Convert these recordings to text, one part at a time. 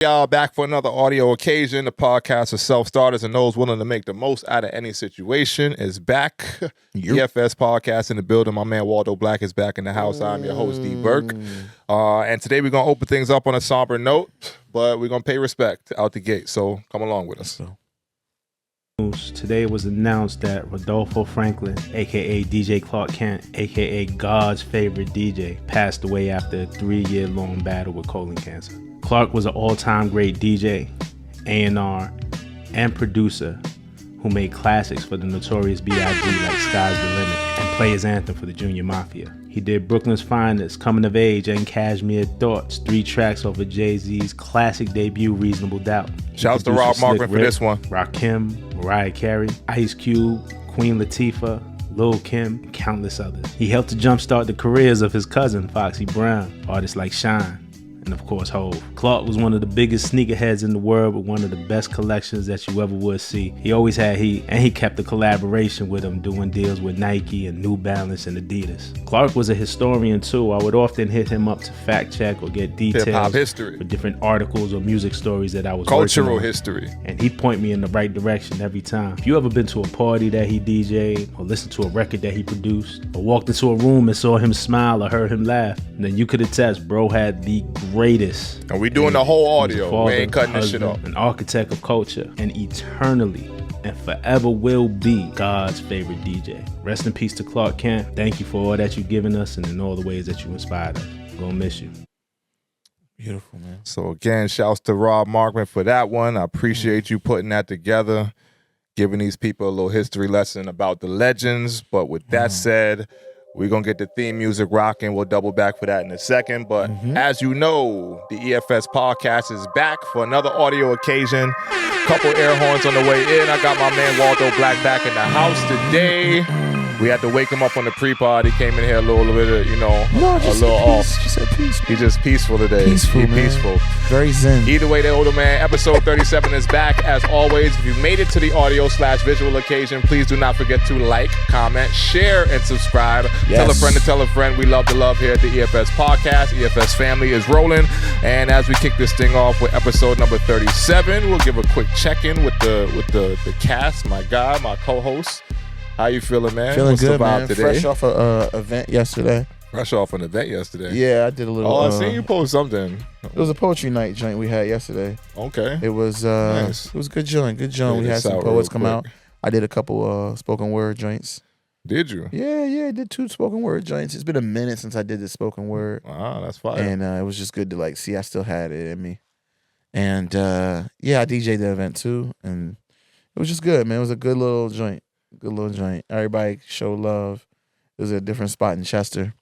Y'all back for another audio occasion. The podcast for self-starters and those willing to make the most out of any situation is back. EFS podcast in the building. My man Waldo Black is back in the house. I'm your host, D. Burke. And today we're going to open things up on a somber note, but we're going to pay respect out the gate. So come along with us. Today it was announced that Rodolfo Franklin, aka DJ Clark Kent, aka God's favorite DJ, passed away after a 3-year-long battle with colon cancer. Clark was an all-time great DJ, A&R, and producer who made classics for the Notorious B.I.G. like Sky's the Limit and play his anthem for the Junior Mafia. He did Brooklyn's Finest, Coming of Age, and Cashmere Thoughts, 3 tracks off of Jay-Z's classic debut, Reasonable Doubt. Shouts to Rob Markman for this one. Rakim, Mariah Carey, Ice Cube, Queen Latifah, Lil Kim, and countless others. He helped to jumpstart the careers of his cousin, Foxy Brown, artists like Shine, and of course Hove. Clark was one of the biggest sneakerheads in the world with one of the best collections that you ever would see. He always had heat, and he kept a collaboration with him, doing deals with Nike and New Balance and Adidas. Clark was a historian too. I would often hit him up to fact check or get details hip-hop history for different articles or music stories that I was cultural working on. history. And he'd point me in the right direction every time. If you ever been to a party that he DJ'd, or listened to a record that he produced, or walked into a room and saw him smile or heard him laugh, then you could attest bro had the greatest. And we doing the whole audio. Father, we ain't cutting this shit husband, off. An architect of culture, and eternally and forever will be God's favorite DJ. Rest in peace to Clark Kent. Thank you for all that you've given us and in all the ways that you inspired us. Gonna miss you. Beautiful, man. So again, shouts to Rob Markman for that one. I appreciate you putting that together, giving these people a little history lesson about the legends. But with that said, we're going to get the theme music rocking. We'll double back for that in a second. But as you know, the EFS podcast is back for another audio occasion. Couple air horns on the way in. I got my man Waldo Black back in the house today. We had to wake him up on the pre-pod. He came in here a little bit, a little off. Just said peace. He's just peaceful today. Peaceful, man. Peaceful. Very zen. Either way, the older man, episode 37 is back. As always, if you made it to the audio/visual occasion, please do not forget to like, comment, share, and subscribe. Yes. Tell a friend to tell a friend. We love the love here at the EFS podcast. EFS family is rolling. And as we kick this thing off with episode number 37, we'll give a quick check-in with the cast, my guy, my co-host. How you feeling, man? Feeling What's good, the vibe man. today? Fresh off a event yesterday. Fresh off an event yesterday. Yeah, I did a little. Oh, I seen you post something. It was a poetry night joint we had yesterday. Okay. It was Nice. It was a good joint. Good joint. Yeah, We had this some out poets real come quick. out. I did a couple spoken word joints. Did you? Yeah, I did 2 spoken word joints. It's been a minute since I did the spoken word. Wow, that's fire. And it was just good to like see I still had it in me. And I DJ'd the event too, and it was just good, man. It was a good little joint. Good little joint. Everybody showed love. It was a different spot in Chester,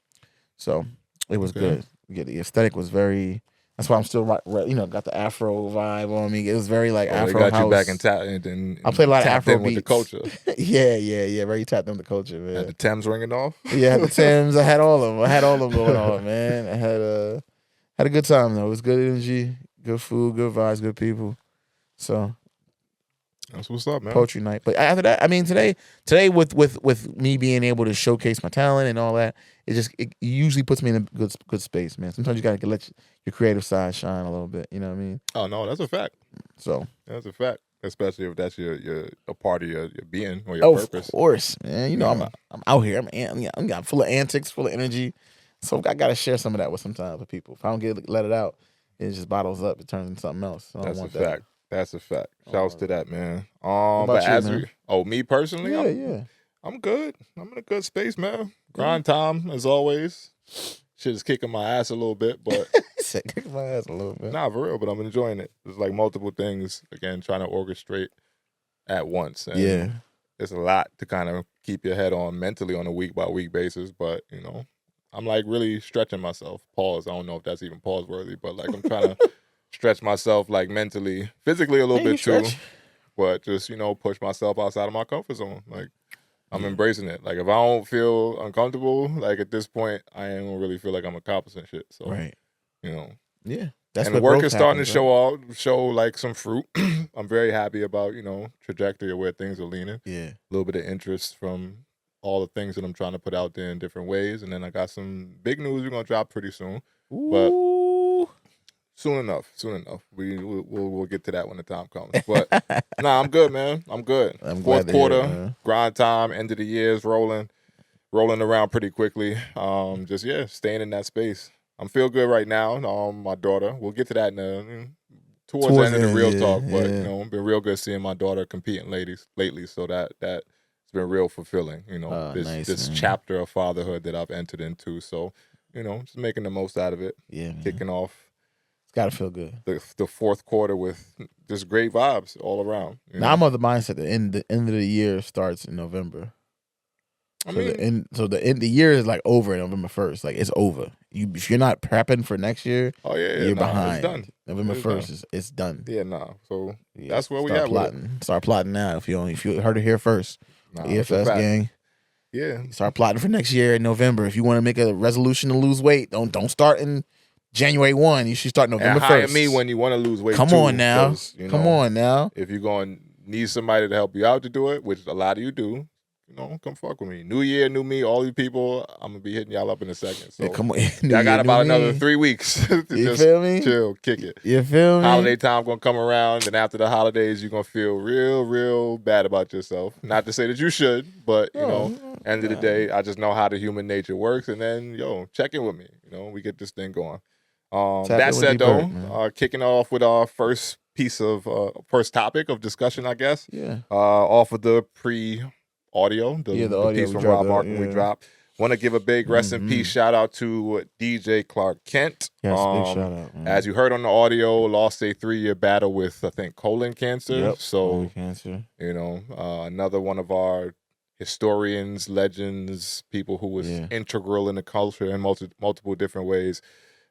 so it was good. Yeah, the aesthetic was very. That's why I'm still got the Afro vibe on me. It was very like Afro they got house. you back in and I played a lot of Afro with the beats. culture. yeah. Very tapped in the culture, man. Had the Thames ringing off. Yeah, the Timbs. I had all of them. I had all of them going on, man. I had a good time though. It was good energy, good food, good vibes, good people. So that's what's up, man. poetry night. But after that, I mean, today with me being able to showcase my talent and all that, it usually puts me in a good space, man. Sometimes you gotta let your creative side shine a little bit. You know what I mean? Oh no, that's a fact. So That's a fact. Especially if that's your a part of your being or your purpose. Of course, man. You know, I'm out here. I'm full of antics, full of energy. So I gotta share some of that with people. If I don't let it out, it just bottles up. It turns into something else. So That's a fact. That's a fact. Shouts to that, man. about you, man? Me personally, Yeah. I'm good. I'm in a good space, man. Grind time as always. Shit is kicking my ass a little bit, but Kick my ass a little bit. nah, for real. But I'm enjoying it. There's like multiple things again trying to orchestrate at once. And Yeah. it's a lot to kind of keep your head on mentally on a week by week basis. But I'm like really stretching myself. Pause. I don't know if that's even pause worthy, but like I'm trying to stretch myself like mentally, physically a little bit too. But just, push myself outside of my comfort zone. Like I'm embracing it. Like if I don't feel uncomfortable, like at this point, I ain't gonna really feel like I'm accomplishing shit. So Right. Yeah. That's and what the work growth is starting happens, to show like some fruit. I'm very happy about, trajectory of where things are leaning. Yeah. A little bit of interest from all the things that I'm trying to put out there in different ways. And then I got some big news we're gonna drop pretty soon. Ooh. Soon enough. We'll get to that when the time comes. But nah, I'm good, man. I'm good. I'm Fourth glad to hear it, quarter, man. grind time, end of the year is rolling around pretty quickly. Just staying in that space. I'm feel good right now. My daughter. We'll get to that towards the end of the real talk. But it's been real good seeing my daughter competing lately. So that's been real fulfilling. This chapter of fatherhood that I've entered into. So just making the most out of it. Yeah, man. Kicking off. It's got to feel good. The fourth quarter with just great vibes all around. Now I'm of the mindset the end of the year starts in November. The year is like over November 1st. Like it's over. If you're not prepping for next year, you're behind. It's done. November 1st it's done. Yeah, So that's where we at. Start plotting now. If you heard it here first, EFS gang. Yeah. Start plotting for next year in November. If you want to make a resolution to lose weight, don't start in January 1. You should start November 1st. Hire me when you want to lose weight. Come on now. Come on now. If you're going to need somebody to help you out to do it, which a lot of you do, come fuck with me. New year, new me, all you people, I'm going to be hitting y'all up in a second. So come on. I got about another 3 weeks to just feel me? Chill, kick it. You feel me? Holiday time going to come around, and after the holidays, you're going to feel real, real bad about yourself. Not to say that you should, but, end of the day, I just know how the human nature works, and then, check in with me. We get this thing going. That said, though, kicking off with our first topic of discussion, I guess. Yeah. Off of the audio, the audio piece from Rob Martin we dropped. Want to give a big rest in peace shout out to DJ Clark Kent. Yes, big shout out. Man. As you heard on the audio, lost a 3-year battle with, I think, colon cancer. Yep, so, colon cancer. Another one of our historians, legends, people who was integral in the culture in multiple different ways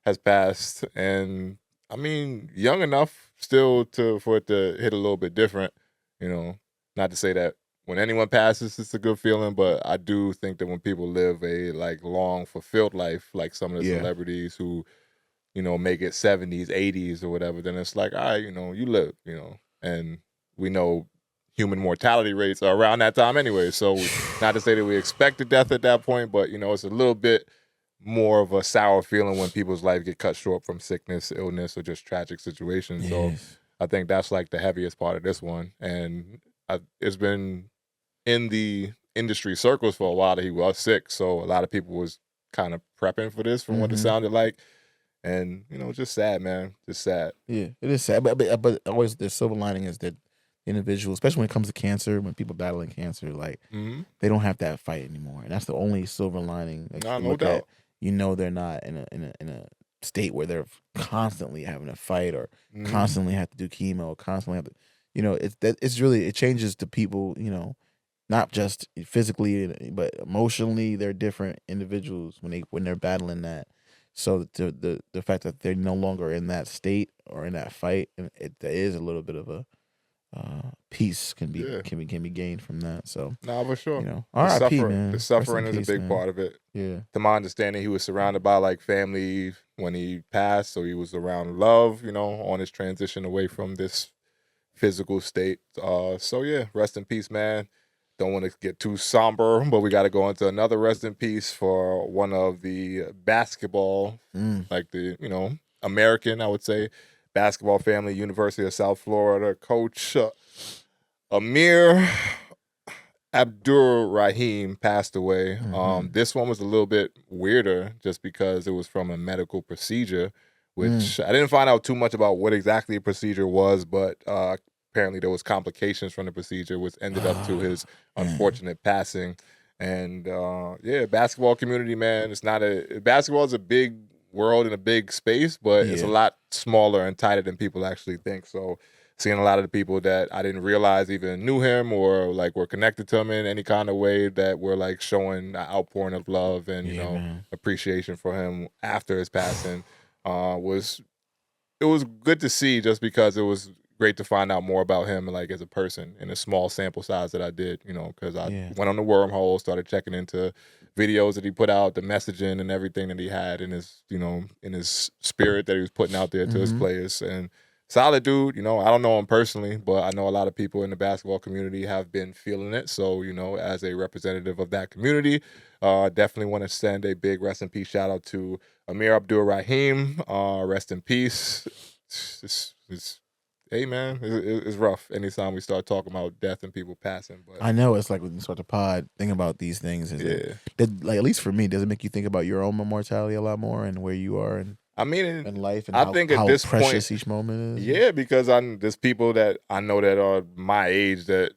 has passed. And, I mean, young enough still for it to hit a little bit different, not to say that when anyone passes, it's a good feeling, but I do think that when people live a long, fulfilled life, like some of the celebrities who, make it 70s, 80s, or whatever, then it's like, all right, you live, and we know human mortality rates are around that time anyway. So not to say that we expect a death at that point, but it's a little bit more of a sour feeling when people's life get cut short from sickness, illness, or just tragic situations. So I think that's like the heaviest part of this one, and it's been in the industry circles for a while that he was sick, so a lot of people was kind of prepping for this from what it sounded like, and just sad, man, just sad. Yeah, it is sad, but always the silver lining is that individuals, especially when it comes to cancer, when people battling cancer, they don't have that fight anymore, and that's the only silver lining. No doubt. They're not in a state where they're constantly having a fight or constantly have to do chemo, constantly have to, it changes to people, not just physically but emotionally. They're different individuals when they're battling that. So the fact that they're no longer in that state or in that fight, there is a little bit of a peace can be gained from that. So for sure. R.I.P. man. The suffering is a big part of it. Yeah. To my understanding, he was surrounded by family when he passed, so he was around love, on his transition away from this physical state. Rest in peace, man. Don't want to get too somber, but we got to go into another rest in peace for one of the basketball, American, I would say, basketball family, University of South Florida coach Amir Abdur-Rahim passed away. This one was a little bit weirder just because it was from a medical procedure, which I didn't find out too much about what exactly the procedure was, but apparently there was complications from the procedure, which ended up to his unfortunate passing. And basketball community, man, basketball is a big world in a big space, but it's a lot smaller and tighter than people actually think. So seeing a lot of the people that I didn't realize even knew him or were connected to him in any kind of way that were showing an outpouring of love and appreciation for him after his passing was good to see, just because it was great to find out more about him as a person in a small sample size that I did, because I went on the wormhole, started checking into videos that he put out, the messaging and everything that he had in his, in his spirit that he was putting out there to his players. And solid dude. You know, I don't know him personally, but I know a lot of people in the basketball community have been feeling it. So, you know, as a representative of that community, definitely want to send a big rest in peace shout out to Amir Abdur-Rahim. Rest in peace. Hey man, it's rough anytime we start talking about death and people passing. But I know it's like when you start the pod, thinking about these things. Like at least for me, does it make you think about your own mortality a lot more and where you are in life and I think at how this precious point, each moment is? Yeah, because there's people that I know that are my age that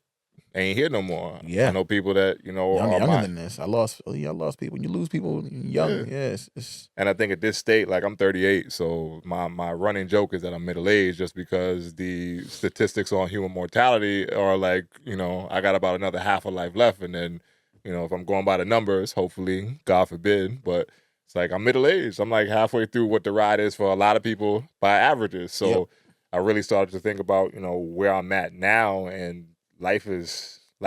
ain't here no more. Yeah, I know people that I'm are younger than this. I lost people. When you lose people young, it's and I think at this state, like I'm 38, so my running joke is that I'm middle aged, just because the statistics on human mortality are like, I got about another half a life left, and then, if I'm going by the numbers, hopefully, God forbid, but it's like I'm middle aged. I'm like halfway through what the ride is for a lot of people by averages. So Yep. I really started to think about, where I'm at now, and life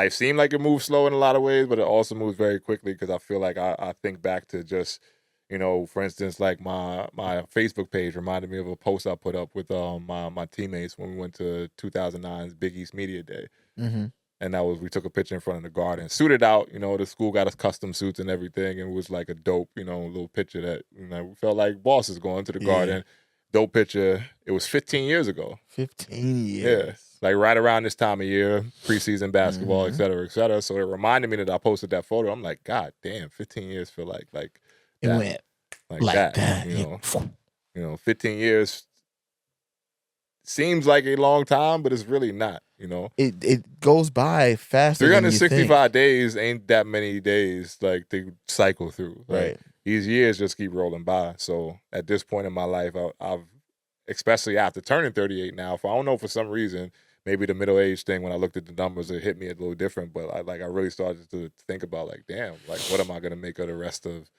seemed like it moves slow in a lot of ways, but it also moves very quickly, because I feel like I think back to just, for instance, like my Facebook page reminded me of a post I put up with my teammates when we went to 2009's Big East Media Day. Mm-hmm. And we took a picture in front of the garden, suited out, the school got us custom suits and everything. And it was like a dope, little picture that, we felt like bosses going to the garden. Dope picture. It was 15 years ago. 15 years. Yeah. Like right around this time of year, preseason basketball, et cetera, et cetera. So it reminded me that I posted that photo. I'm like, God damn, 15 years feel like it that. went Like that. 15 years seems like a long time, but it's really not, It goes by faster. 365 days ain't that many days like they cycle through. Right. These years just keep rolling by. So at this point in my life, I've especially after turning 38 now, I don't know, for some reason, maybe the middle age thing, when I looked at the numbers, it hit me a little different. But I really started to think about, like, damn, like, what am I gonna make of the rest of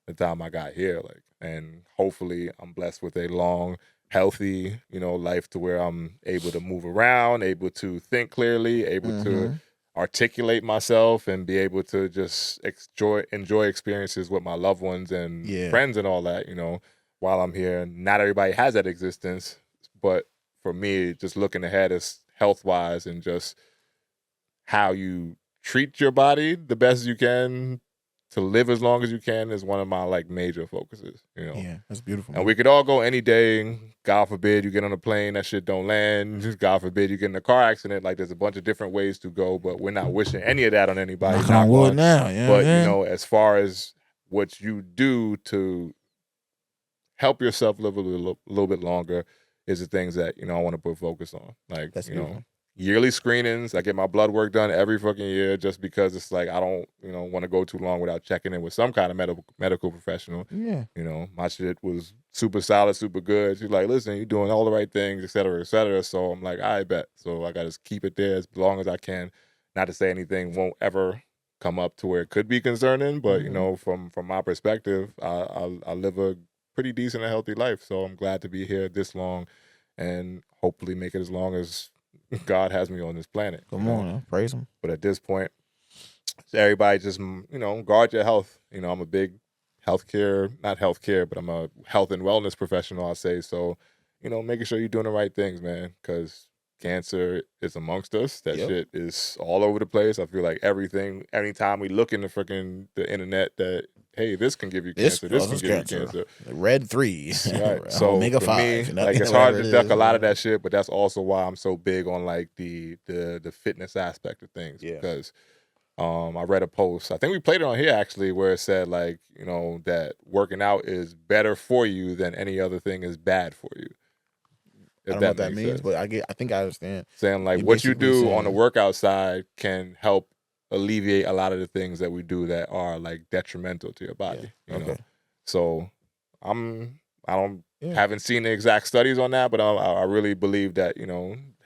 the time I got here? Like, and hopefully I'm blessed with a long, healthy, life to where I'm able to move around, able to think clearly, able to articulate myself, and be able to just enjoy experiences with my loved ones and friends and all that, while I'm here. Not everybody has that existence, but for me, just looking ahead is health-wise, and just how you treat your body the best you can to live as long as you can is one of my, like, major focuses, Yeah, that's beautiful. And we could all go any day. God forbid you get on a plane, that shit don't land. God forbid you get in a car accident. Like, there's a bunch of different ways to go, but we're not wishing any of that on anybody. Knock on wood now. Yeah, but, as far as what you do to help yourself live a little bit longer is the things that, I want to put focus on. Like, that's beautiful. Yearly screenings. I get my blood work done every fucking year, just because it's like I don't, want to go too long without checking in with some kind of medical professional. Yeah. My shit was super solid, super good. She's like, listen, you're doing all the right things, et cetera, et cetera. So I'm like, I bet. So I got to keep it there as long as I can. Not to say anything won't ever come up to where it could be concerning, but, from my perspective, I live a pretty decent and healthy life. So I'm glad to be here this long, and hopefully make it as long as God has me on this planet. Come on, praise him. But at this point, everybody just, guard your health. I'm a big not healthcare, but I'm a health and wellness professional, I'll say. So, making sure you're doing the right things, man, because cancer is amongst us. That shit is all over the place. I feel like anytime we look in the internet, that, hey, this can give you cancer. This can give you cancer. Red 3. Right. So Omega for 5. me, like, it's hard to duck a lot of that shit, but that's also why I'm so big on, like, the fitness aspect of things. Yeah. Because I read a post, I think we played it on here actually, where it said, like, that working out is better for you than any other thing is bad for you. I don't know what that means, but I think I understand. Saying, like, what you do on the workout side can help alleviate a lot of the things that we do that are, like, detrimental to your body. You know? So haven't seen the exact studies on that, but I really believe that,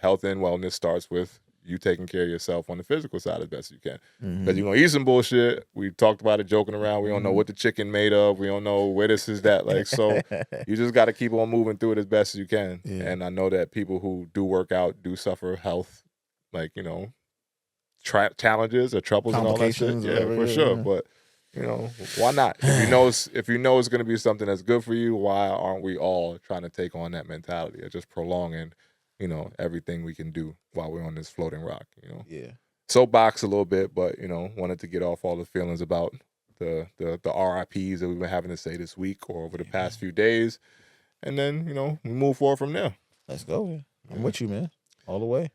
health and wellness starts with you taking care of yourself on the physical side as best you can. Because you're gonna eat some bullshit. We talked about it joking around. We don't know what the chicken made of. We don't know where this is that. Like, so you just got to keep on moving through it as best as you can. Yeah. And I know that people who do work out do suffer health, like, challenges or troubles and all that shit. Yeah, for sure. But, You know, why not? If you know it's going to be something that's good for you, why aren't we all trying to take on that mentality of just prolonging, you know, everything we can do while we're on this floating rock, you know? Yeah. Soapbox a little bit, but, you know, wanted to get off all the feelings about the RIPs that we've been having to say this week or over the past few days. And then, you know, we move forward from there. Let's go, man. I'm with you, man. All the way.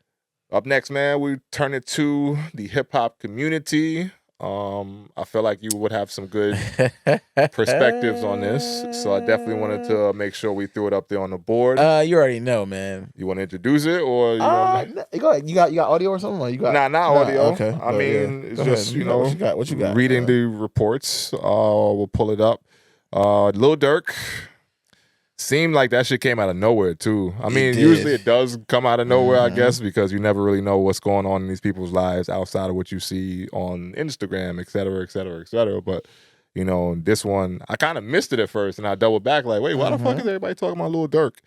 Up next, man, we turn it to the hip-hop community. I feel like you would have some good perspectives on this, so I definitely wanted to make sure we threw it up there on the board. You already know, man. You want to introduce it, or go ahead. You got audio or something? Or you got not audio. Okay, I mean, it's just ahead. you know what you got. Reading the reports. We'll pull it up. Lil Durk. Seemed like that shit came out of nowhere too. I mean, usually it does come out of nowhere, I guess, because you never really know what's going on in these people's lives outside of what you see on Instagram, et cetera, et cetera, et cetera. But, you know, this one, I kind of missed it at first, and I doubled back like, wait, why the fuck is everybody talking about Lil Durk?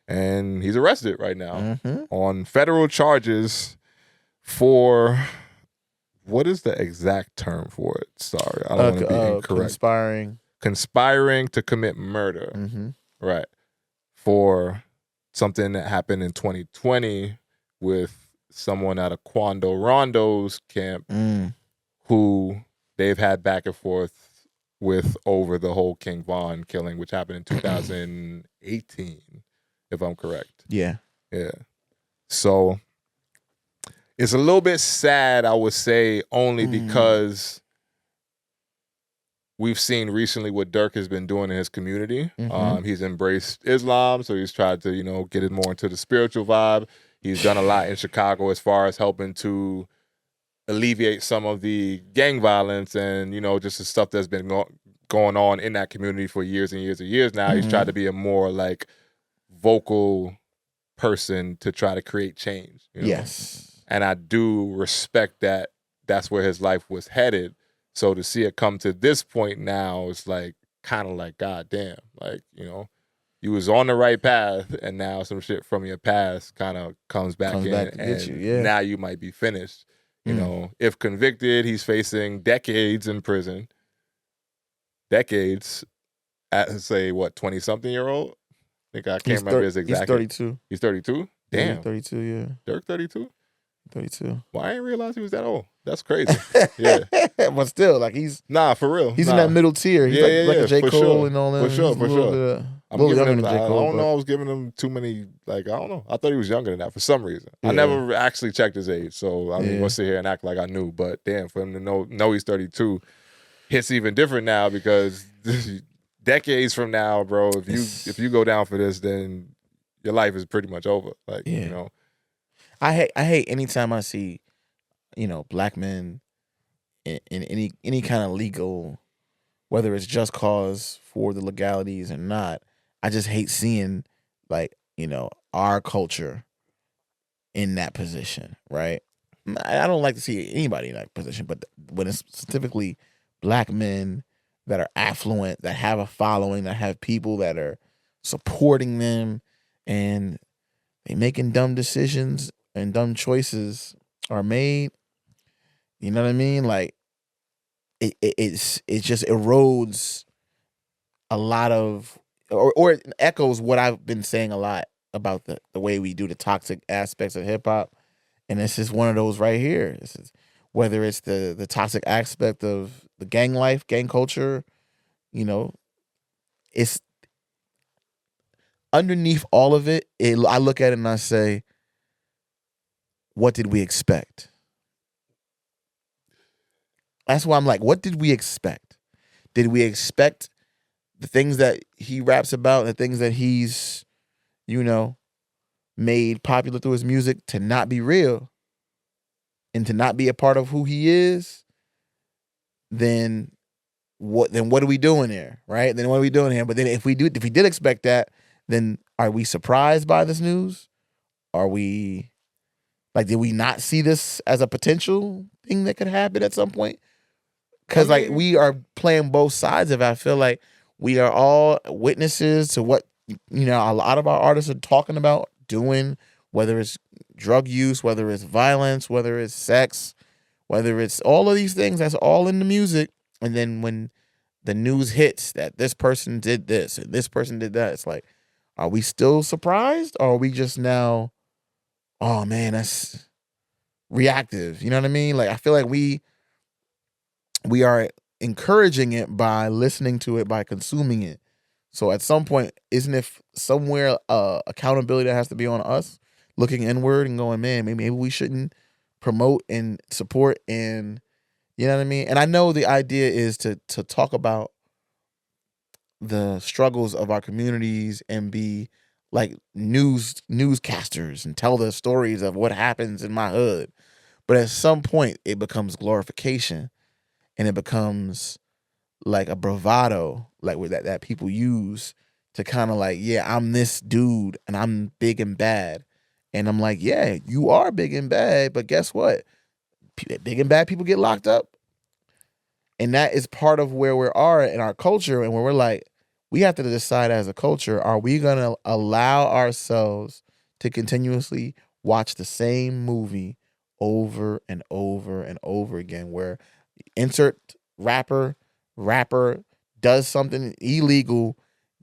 And he's arrested right now on federal charges for, what is the exact term for it? Sorry, I don't want to be incorrect. Conspiring to commit murder. Right. For something that happened in 2020 with someone at a Quando Rondo's camp who they've had back and forth with over the whole King Von killing, which happened in 2018, if I'm correct. Yeah. Yeah. So it's a little bit sad, I would say, only because we've seen recently what Durk has been doing in his community. He's embraced Islam, so he's tried to, you know, get it more into the spiritual vibe. He's done a lot in Chicago as far as helping to alleviate some of the gang violence and, you know, just the stuff that's been going on in that community for years and years and years now. He's tried to be a more, like, vocal person to try to create change. You know? Yes. And I do respect that that's where his life was headed. So to see it come to this point now, it's like kind of like, God damn, like, you know, you was on the right path and now some shit from your past kind of comes back in and now you might be finished. You know, if convicted, he's facing decades in prison. Decades at, say, what, 20-something-year-old? I can't remember his exact. He's 32. He's 32? Damn. Yeah, 32, yeah. Durk 32? 32. Well, I didn't realize he was that old. That's crazy. Yeah. But still, like, he's... Nah, for real. He's in that middle tier. He's like a J. Cole and all that. For sure. I'm giving him, I don't know. I was giving him too many, like, I don't know. I thought he was younger than that for some reason. Yeah. I never actually checked his age. So, I mean, we'll sit here and act like I knew. But damn, for him to know he's 32 hits even different now because decades from now, bro, if you go down for this, then your life is pretty much over. Like, you know. I hate anytime I see, you know, black men in any kind of legal, whether it's just cause for the legalities or not. I just hate seeing, like, you know, our culture in that position, right? I don't like to see anybody in that position, but when it's specifically black men that are affluent, that have a following, that have people that are supporting them, and they making dumb decisions and dumb choices are made. You know what I mean? Like, it just erodes a lot of, or it echoes what I've been saying a lot about the way we do the toxic aspects of hip hop, and this is one of those right here. This is whether it's the toxic aspect of the gang life, gang culture. You know, it's underneath all of it. I look at it and I say, what did we expect? That's why I'm like, what did we expect? Did we expect the things that he raps about, the things that he's, you know, made popular through his music to not be real and to not be a part of who he is? Then what are we doing there, right? Then what are we doing here? But then if we did expect that, then are we surprised by this news? Are we, like, did we not see this as a potential thing that could happen at some point? Because, like, we are playing both sides of it. I feel like we are all witnesses to what, you know, a lot of our artists are talking about doing, whether it's drug use, whether it's violence, whether it's sex, whether it's all of these things. That's all in the music. And then when the news hits that this person did this and this person did that, it's like, are we still surprised? Or are we just now, oh man, that's reactive? You know what I mean? Like, I feel like we are encouraging it by listening to it, by consuming it. So at some point, isn't it somewhere accountability that has to be on us, looking inward and going, man, maybe we shouldn't promote and support, and you know what I mean? And I know the idea is to talk about the struggles of our communities and be like newscasters and tell the stories of what happens in my hood. But at some point, it becomes glorification, and it becomes like a bravado, like that people use to kind of like, yeah, I'm this dude and I'm big and bad. And I'm like, yeah, you are big and bad, but guess what? Big and bad people get locked up. And that is part of where we are in our culture, and where we're like, we have to decide as a culture, are we going to allow ourselves to continuously watch the same movie over and over and over again, where insert rapper does something illegal,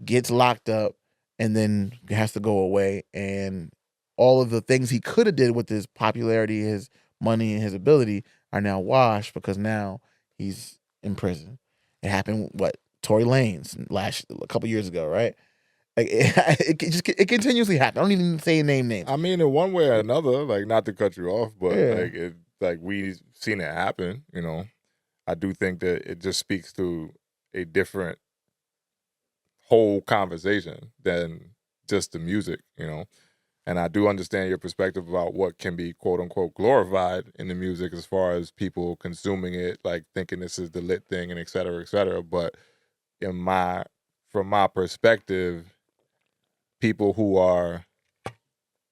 gets locked up, and then has to go away, and all of the things he could have did with his popularity, his money, and his ability are now washed because now he's in prison. It happened, Tory Lanez a couple years ago, right? Like it continuously happens. I don't even say names. I mean, in one way or another, like, not to cut you off, but Yeah. we've seen it happen. You know, I do think that it just speaks to a different whole conversation than just the music. You know, and I do understand your perspective about what can be quote unquote glorified in the music, as far as people consuming it, like thinking this is the lit thing and et cetera, et cetera. But from my perspective, people who are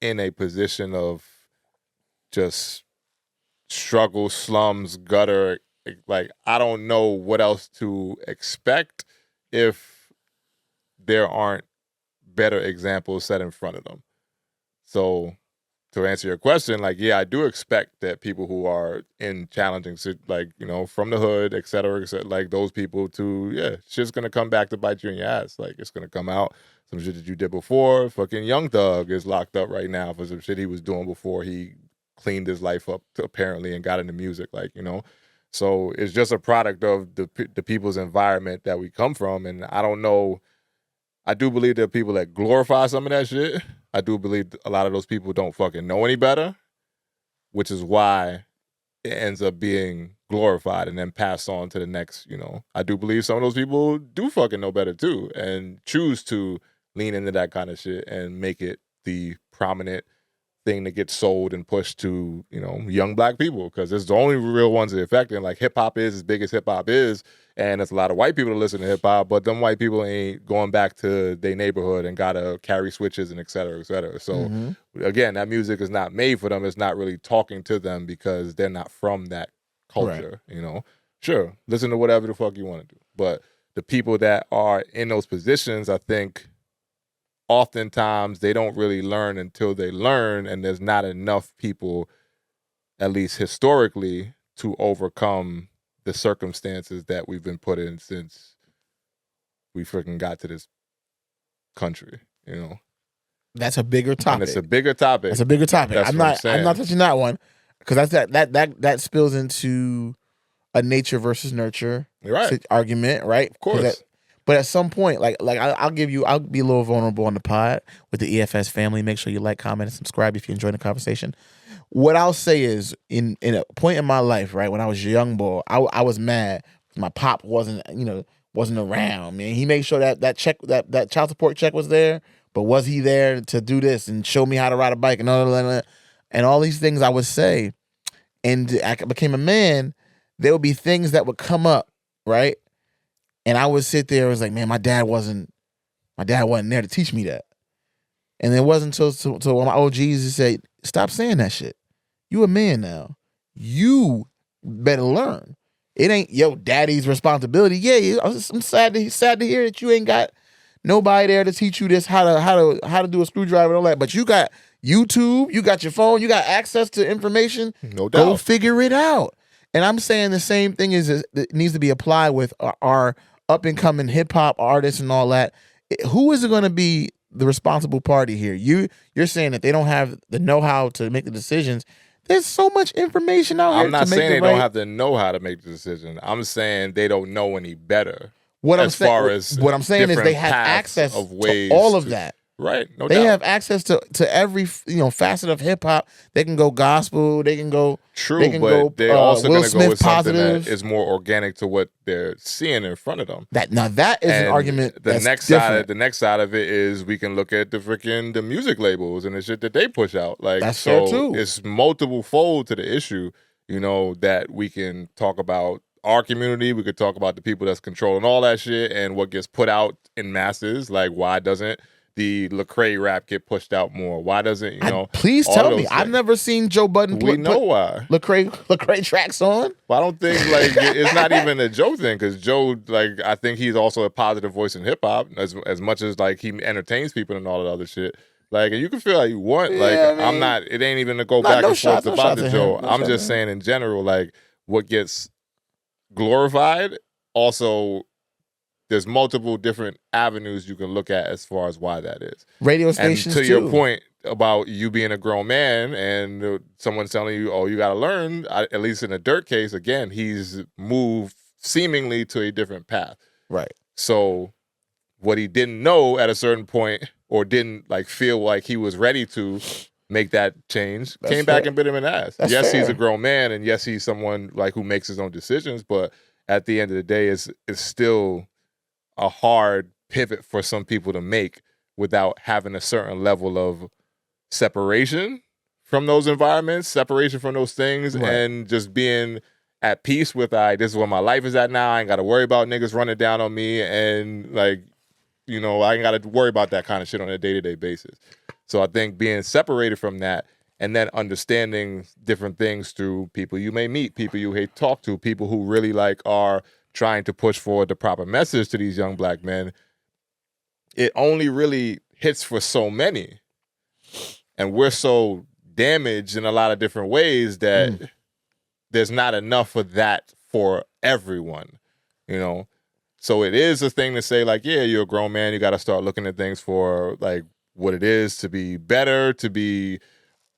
in a position of just struggle, slums, gutter, like, I don't know what else to expect if there aren't better examples set in front of them. So to answer your question, like, yeah, I do expect that people who are in challenging, like, you know, from the hood, et cetera, like those people to, yeah, shit's going to come back to bite you in your ass. Like, it's going to come out. Some shit that you did before. Fucking Young Thug is locked up right now for some shit he was doing before he cleaned his life up, apparently, and got into music, like, you know. So it's just a product of the people's environment that we come from. And I don't know. I do believe there are people that glorify some of that shit. I do believe a lot of those people don't fucking know any better, which is why it ends up being glorified and then passed on to the next, you know. I do believe some of those people do fucking know better too, and choose to lean into that kind of shit and make it the prominent thing that gets sold and pushed to, you know, young black people, because it's the only real ones that affect it. Like, hip hop is as big as hip hop is, and there's a lot of white people that listen to hip hop, but them white people ain't going back to their neighborhood and gotta carry switches and et cetera, et cetera. So again, that music is not made for them. It's not really talking to them because they're not from that culture. Right. You know, sure, listen to whatever the fuck you want to do, but the people that are in those positions, I think, oftentimes they don't really learn until they learn, and there's not enough people, at least historically, to overcome the circumstances that we've been put in since we freaking got to this country, you know. That's a bigger topic. And it's a bigger topic. That's a bigger topic. That's I'm not touching that one, because that spills into a nature versus nurture argument, right? Of course. But at some point, I'll be a little vulnerable on the pod with the EFS family. Make sure you like, comment, and subscribe if you enjoy the conversation. What I'll say is, in a point in my life, right, when I was a young boy, I was mad my pop wasn't around. Man, he made sure that that child support check was there, but was he there to do this and show me how to ride a bike and all these things I would say, and I became a man. There would be things that would come up, right? And I would sit there and was like, man, my dad wasn't there to teach me that. And it wasn't until one of my OGs said, stop saying that shit. You a man now. You better learn. It ain't your daddy's responsibility. Yeah, I'm sad to hear that you ain't got nobody there to teach you this, how to do a screwdriver and all that. But you got YouTube, you got your phone, you got access to information. No doubt. Go figure it out. And I'm saying the same thing it needs to be applied with our up and coming hip hop artists and all that. Who is going to be the responsible party here? You're saying that they don't have the know-how to make the decisions. There's so much information out here. I'm not saying they don't have the know-how to make the decision. I'm saying they don't know any better. What I'm saying is they have access to all of that. Right. No doubt. They have access to every facet of hip hop. They can go gospel. They can go. True, they can but go, they're also going to go with positive. something that is more organic to what they're seeing in front of them. That is an argument. The next side of it is we can look at the music labels and the shit that they push out. Like that's fair too. It's multiple fold to the issue. That we can talk about our community. We could talk about the people that's controlling all that shit and what gets put out in masses. Like why doesn't the Lecrae rap get pushed out more? Why doesn't please tell me? I've never seen Joe Budden put why Lecrae tracks on. Well, I don't think it's not even a Joe thing because Joe I think he's also a positive voice in hip hop as much as he entertains people and all that other shit. And you can feel like you want I'm not. It ain't even to go back and forth about the Joe. I'm just saying in general what gets glorified also. There's multiple different avenues you can look at as far as why that is. Radio stations, and to your point about you being a grown man and someone's telling you, oh, you got to learn, at least in the Durk case, again, he's moved seemingly to a different path. Right. So what he didn't know at a certain point or didn't feel like he was ready to make that change came back and bit him in the ass. Yes, he's a grown man, and yes, he's someone who makes his own decisions, but at the end of the day, it's still a hard pivot for some people to make without having a certain level of separation from those environments, separation from those things, and just being at peace with, this is where my life is at now. I ain't got to worry about niggas running down on me, and I ain't got to worry about that kind of shit on a day-to-day basis. So I think being separated from that and then understanding different things through people you may meet, people you hate to talk to, people who really are trying to push forward the proper message to these young black men, it only really hits for so many. And we're so damaged in a lot of different ways that there's not enough of that for everyone, So it is a thing to say, yeah, you're a grown man. You got to start looking at things for, what it is to be better, to be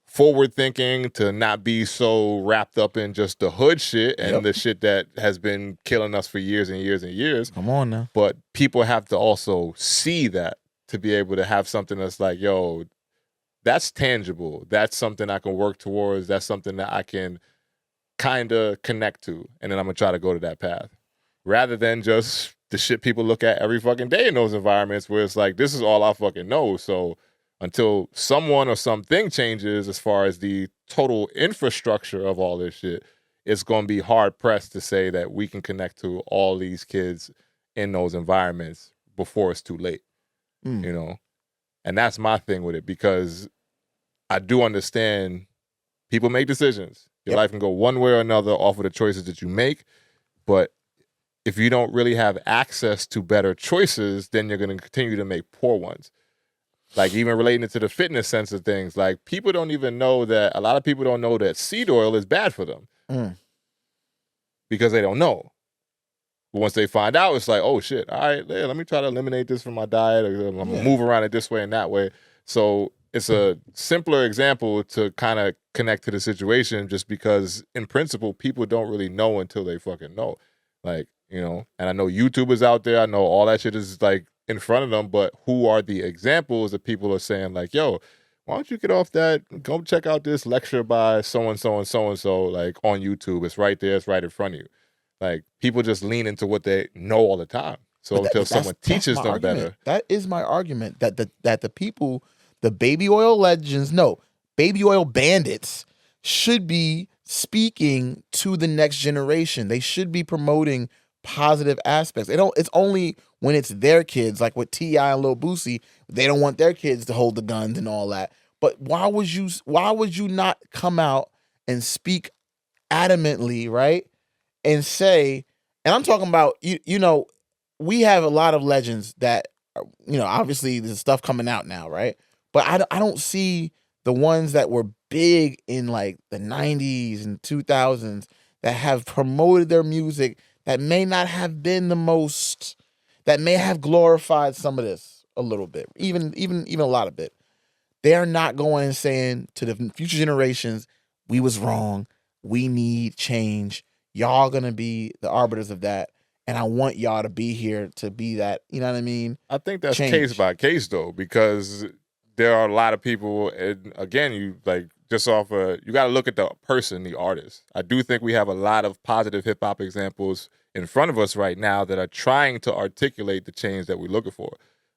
forward thinking, to not be so wrapped up in just the hood shit and the shit that has been killing us for years and years and years. Come on now. But people have to also see that to be able to have something that's yo, that's tangible. That's something I can work towards. That's something that I can kind of connect to. And then I'm going to try to go to that path. Rather than just the shit people look at every fucking day in those environments where it's this is all I fucking know. So until someone or something changes as far as the total infrastructure of all this shit, it's going to be hard-pressed to say that we can connect to all these kids in those environments before it's too late, And that's my thing with it, because I do understand people make decisions. Your life can go one way or another off of the choices that you make, but if you don't really have access to better choices, then you're going to continue to make poor ones. Even relating it to the fitness sense of things, people don't even know that, a lot of people don't know that seed oil is bad for them because they don't know. But once they find out, it's oh shit, all right, let me try to eliminate this from my diet, or I'm going to move around it this way and that way. So it's a simpler example to kind of connect to the situation, just because in principle, people don't really know until they fucking know. And I know YouTube is out there. I know all that shit is in front of them, but who are the examples that people are saying yo, why don't you get off that? Go check out this lecture by so-and-so and so-and-so, on YouTube. It's right there. It's right in front of you. People just lean into what they know all the time. So until someone teaches them better. That is my argument, that the people, the baby oil legends, baby oil bandits should be speaking to the next generation. They should be promoting positive aspects. It's only when it's their kids, like with T.I. and Lil Boosie, they don't want their kids to hold the guns and all that. But why would you not come out and speak adamantly, right? And say, and I'm talking about, we have a lot of legends that, obviously there's stuff coming out now, right? But I don't see the ones that were big in the 90s and 2000s that have promoted their music that may not have been the most, that may have glorified some of this a little bit, even a lot of it. They are not going and saying to the future generations, we was wrong. We need change. Y'all gonna be the arbiters of that. And I want y'all to be here to be that. You know what I mean? I think that's Change. case by case though, because there are a lot of people, and again, you got to look at the person, the artist. I do think we have a lot of positive hip hop examples in front of us right now that are trying to articulate the change that we're looking for.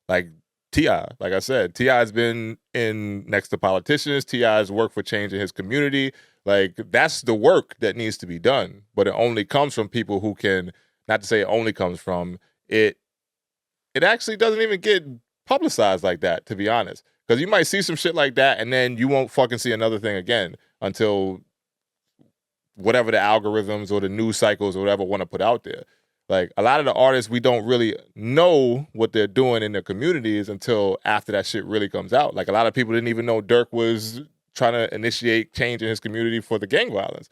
Like T.I., like I said, T.I. has been in next to politicians. T.I.'s worked for change in his community. Like, that's the work that needs to be done. But it only comes from people who can, not to say it only comes from, it actually doesn't even get publicized like that, to be honest. Because you might see some shit like that and then you won't fucking see another thing again until whatever the algorithms or the news cycles or whatever want to put out there. Like, a lot of the artists, we don't really know what they're doing in their communities until after that shit really comes out. Like, a lot of people didn't even know Durk was trying to initiate change in his community for the gang violence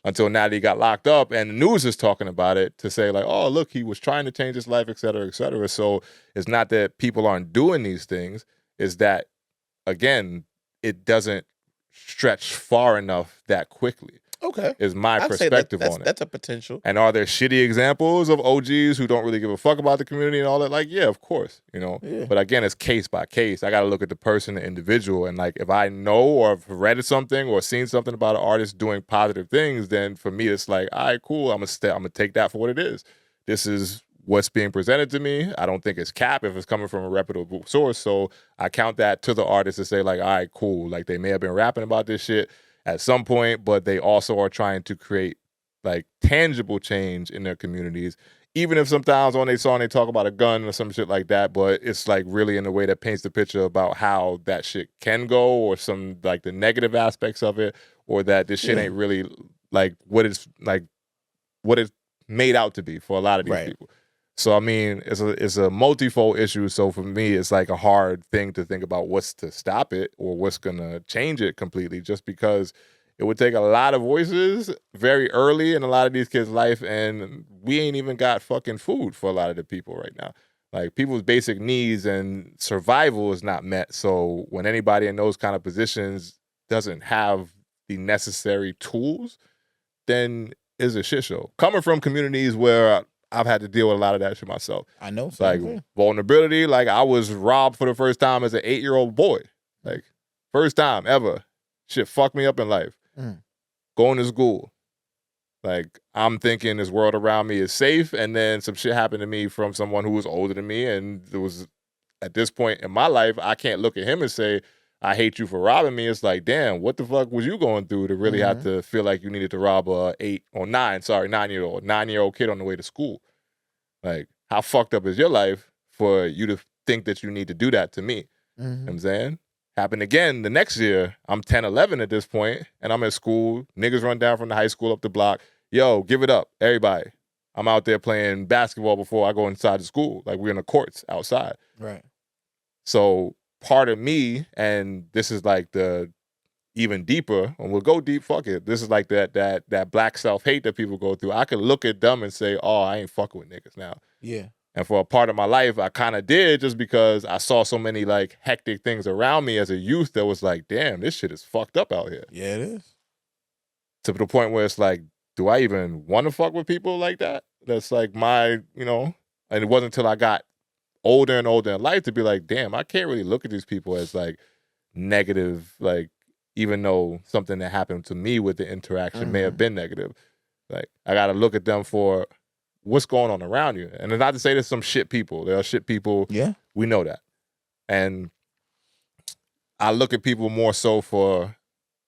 until now that he got locked up and the news is talking about it to say like, oh, look, he was trying to change his life, et cetera, et cetera. So it's not that people aren't doing these things. It's that, again, it doesn't stretch far enough that quickly. Okay. Is my perspective on it. That's a potential. And are there shitty examples of OGs who don't really give a fuck about the community and all that? Like, yeah, of course, you know. Yeah. But again, it's case by case. I got to look at the person, the individual, and like if I know or have read something or seen something about an artist doing positive things, then for me it's like, all right, cool. I'm gonna take that for what it is. This is what's being presented to me. I don't think it's cap if it's coming from a reputable source. So I count that to the artist to say like, all right, cool. Like they may have been rapping about this shit at some point, but they also are trying to create like tangible change in their communities, even if sometimes on their song they talk about a gun or some shit like that, but it's like really in a way that paints the picture about how that shit can go or some like the negative aspects of it, or that this shit ain't really like what it's made out to be for a lot of these people. So I mean, it's a multifold issue. So for me, it's like a hard thing to think about what's to stop it or what's gonna change it completely. Just because it would take a lot of voices very early in a lot of these kids' life, and we ain't even got fucking food for a lot of the people right now. Like people's basic needs and survival is not met. So when anybody in those kind of positions doesn't have the necessary tools, then it's a shit show. Coming from communities where I've had to deal with a lot of that shit myself. I know. Like vulnerability. Like I was robbed for the first time as an 8-year-old boy. Like first time ever. Shit fucked me up in life. Going to school. Like I'm thinking this world around me is safe, and then some shit happened to me from someone who was older than me, and it was at this point in my life, I can't look at him and say, I hate you for robbing me. It's like, damn, what the fuck was you going through to really have to feel like you needed to rob a 9-year-old kid on the way to school? Like, how fucked up is your life for you to think that you need to do that to me? You know what I'm saying? Happened again the next year. I'm 10, 11 at this point, and I'm at school. Niggas run down from the high school up the block. Yo, give it up, everybody. I'm out there playing basketball before I go inside the school. Like, we're in the courts outside. Right. So part of me, and this is like the even deeper, and we'll go deep, fuck it. This is like that black self-hate that people go through. I could look at them and say, oh, I ain't fucking with niggas now. Yeah. And for a part of my life, I kind of did, just because I saw so many like hectic things around me as a youth that was like, damn, this shit is fucked up out here. Yeah, it is. To the point where it's like, do I even want to fuck with people like that? That's like my, you know, and it wasn't until I got older and older in life to be like, damn, I can't really look at these people as like negative, like even though something that happened to me with the interaction may have been negative. Like I got to look at them for what's going on around you. And it's not to say there's some shit people. There are shit people. Yeah. We know that. And I look at people more so for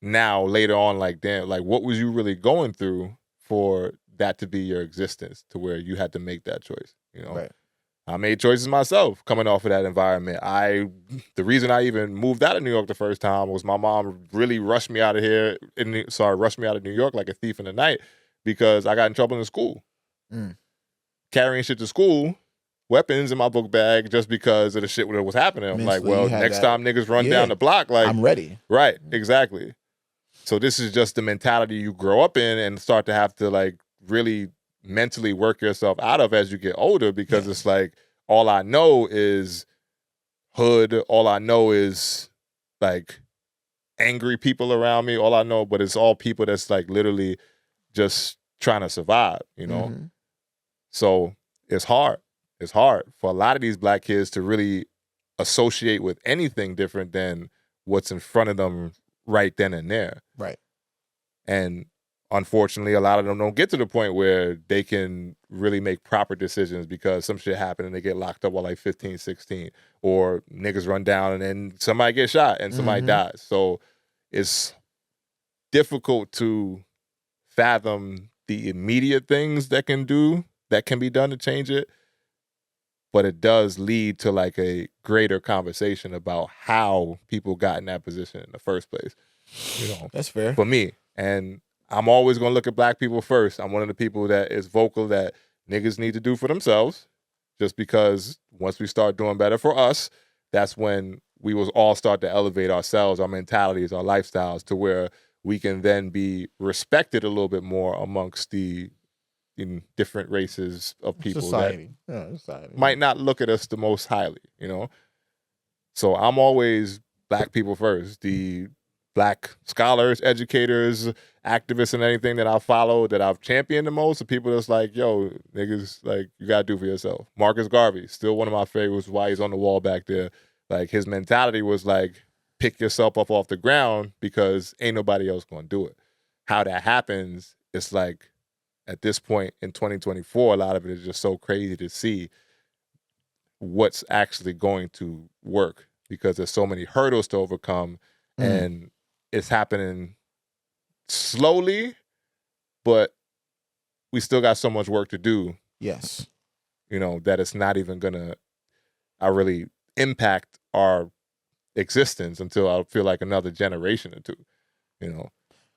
now, later on, like, damn, like what was you really going through for that to be your existence to where you had to make that choice, you know? Right. I made choices myself coming off of that environment. The reason I even moved out of New York the first time was my mom really rushed me out of New York like a thief in the night because I got in trouble in school. Carrying shit to school, weapons in my book bag just because of the shit that was happening. I'm like, well, next time niggas run down the block, like I'm ready. Right, exactly. So this is just the mentality you grow up in and start to have to like really mentally work yourself out of as you get older, because it's like, all I know is hood. All I know is like angry people around me. All I know, but it's all people that's like literally just trying to survive, you know? Mm-hmm. So it's hard. It's hard for a lot of these black kids to really associate with anything different than what's in front of them right then and there. Right. And unfortunately, a lot of them don't get to the point where they can really make proper decisions because some shit happened and they get locked up while like 15, 16, or niggas run down and then somebody gets shot and somebody dies. So it's difficult to fathom the immediate things that can be done to change it. But it does lead to like a greater conversation about how people got in that position in the first place. You know, that's fair for me. And I'm always going to look at black people first. I'm one of the people that is vocal that niggas need to do for themselves, just because once we start doing better for us, that's when we will all start to elevate ourselves, our mentalities, our lifestyles, to where we can then be respected a little bit more amongst the in different races of people society. That might not look at us the most highly, you know? So I'm always black people first. The black scholars, educators, activists, and anything that I follow that I've championed the most are people that's like, yo, niggas, like, you gotta do for yourself. Marcus Garvey, still one of my favorites, why he's on the wall back there. Like, his mentality was like, pick yourself up off the ground because ain't nobody else gonna do it. How that happens, it's like, at this point in 2024, a lot of it is just so crazy to see what's actually going to work because there's so many hurdles to overcome and it's happening slowly, but we still got so much work to do. Yes. You know, that it's not even gonna really impact our existence until I feel like another generation or two, you know?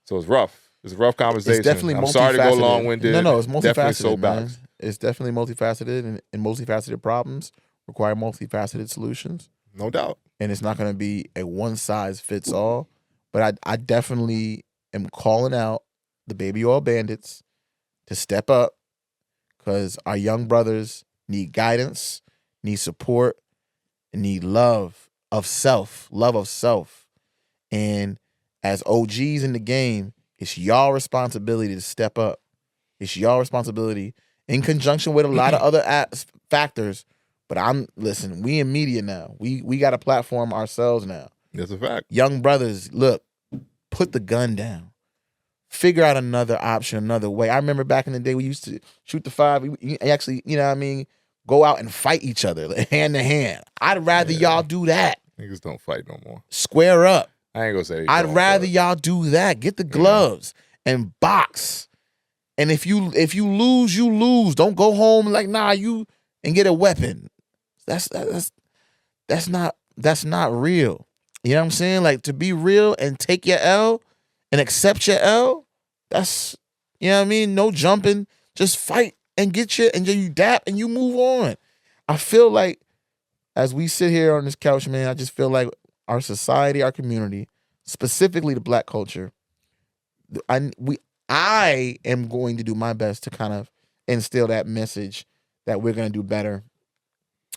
So it's rough. It's a rough conversation. It's definitely I'm sorry to go multifaceted. long-winded. No, it's multifaceted, definitely so man. balanced. It's definitely multifaceted, and multifaceted problems require multifaceted solutions. No doubt. And it's not going to be a one-size-fits-all. But I definitely am calling out the baby oil bandits to step up because our young brothers need guidance, need support, and need love of self. And as OGs in the game, it's y'all responsibility to step up. It's y'all responsibility in conjunction with a lot of other factors. But listen, we in media now. We got a platform ourselves now. That's a fact. Young brothers, look, put the gun down. Figure out another option, another way. I remember back in the day we used to shoot the five. We actually, you know what I mean, go out and fight each other hand to hand. I'd rather y'all do that. Niggas don't fight no more. Square up. I ain't gonna say I'd rather y'all do that. Get the gloves and box. And if you lose, you lose. Don't go home like and get a weapon. That's not real. You know what I'm saying? Like, to be real and take your L and accept your L, that's, you know what I mean? No jumping. Just fight and you dap and you move on. I feel like as we sit here on this couch, man, I just feel like our society, our community, specifically the black culture, I am going to do my best to kind of instill that message that we're going to do better.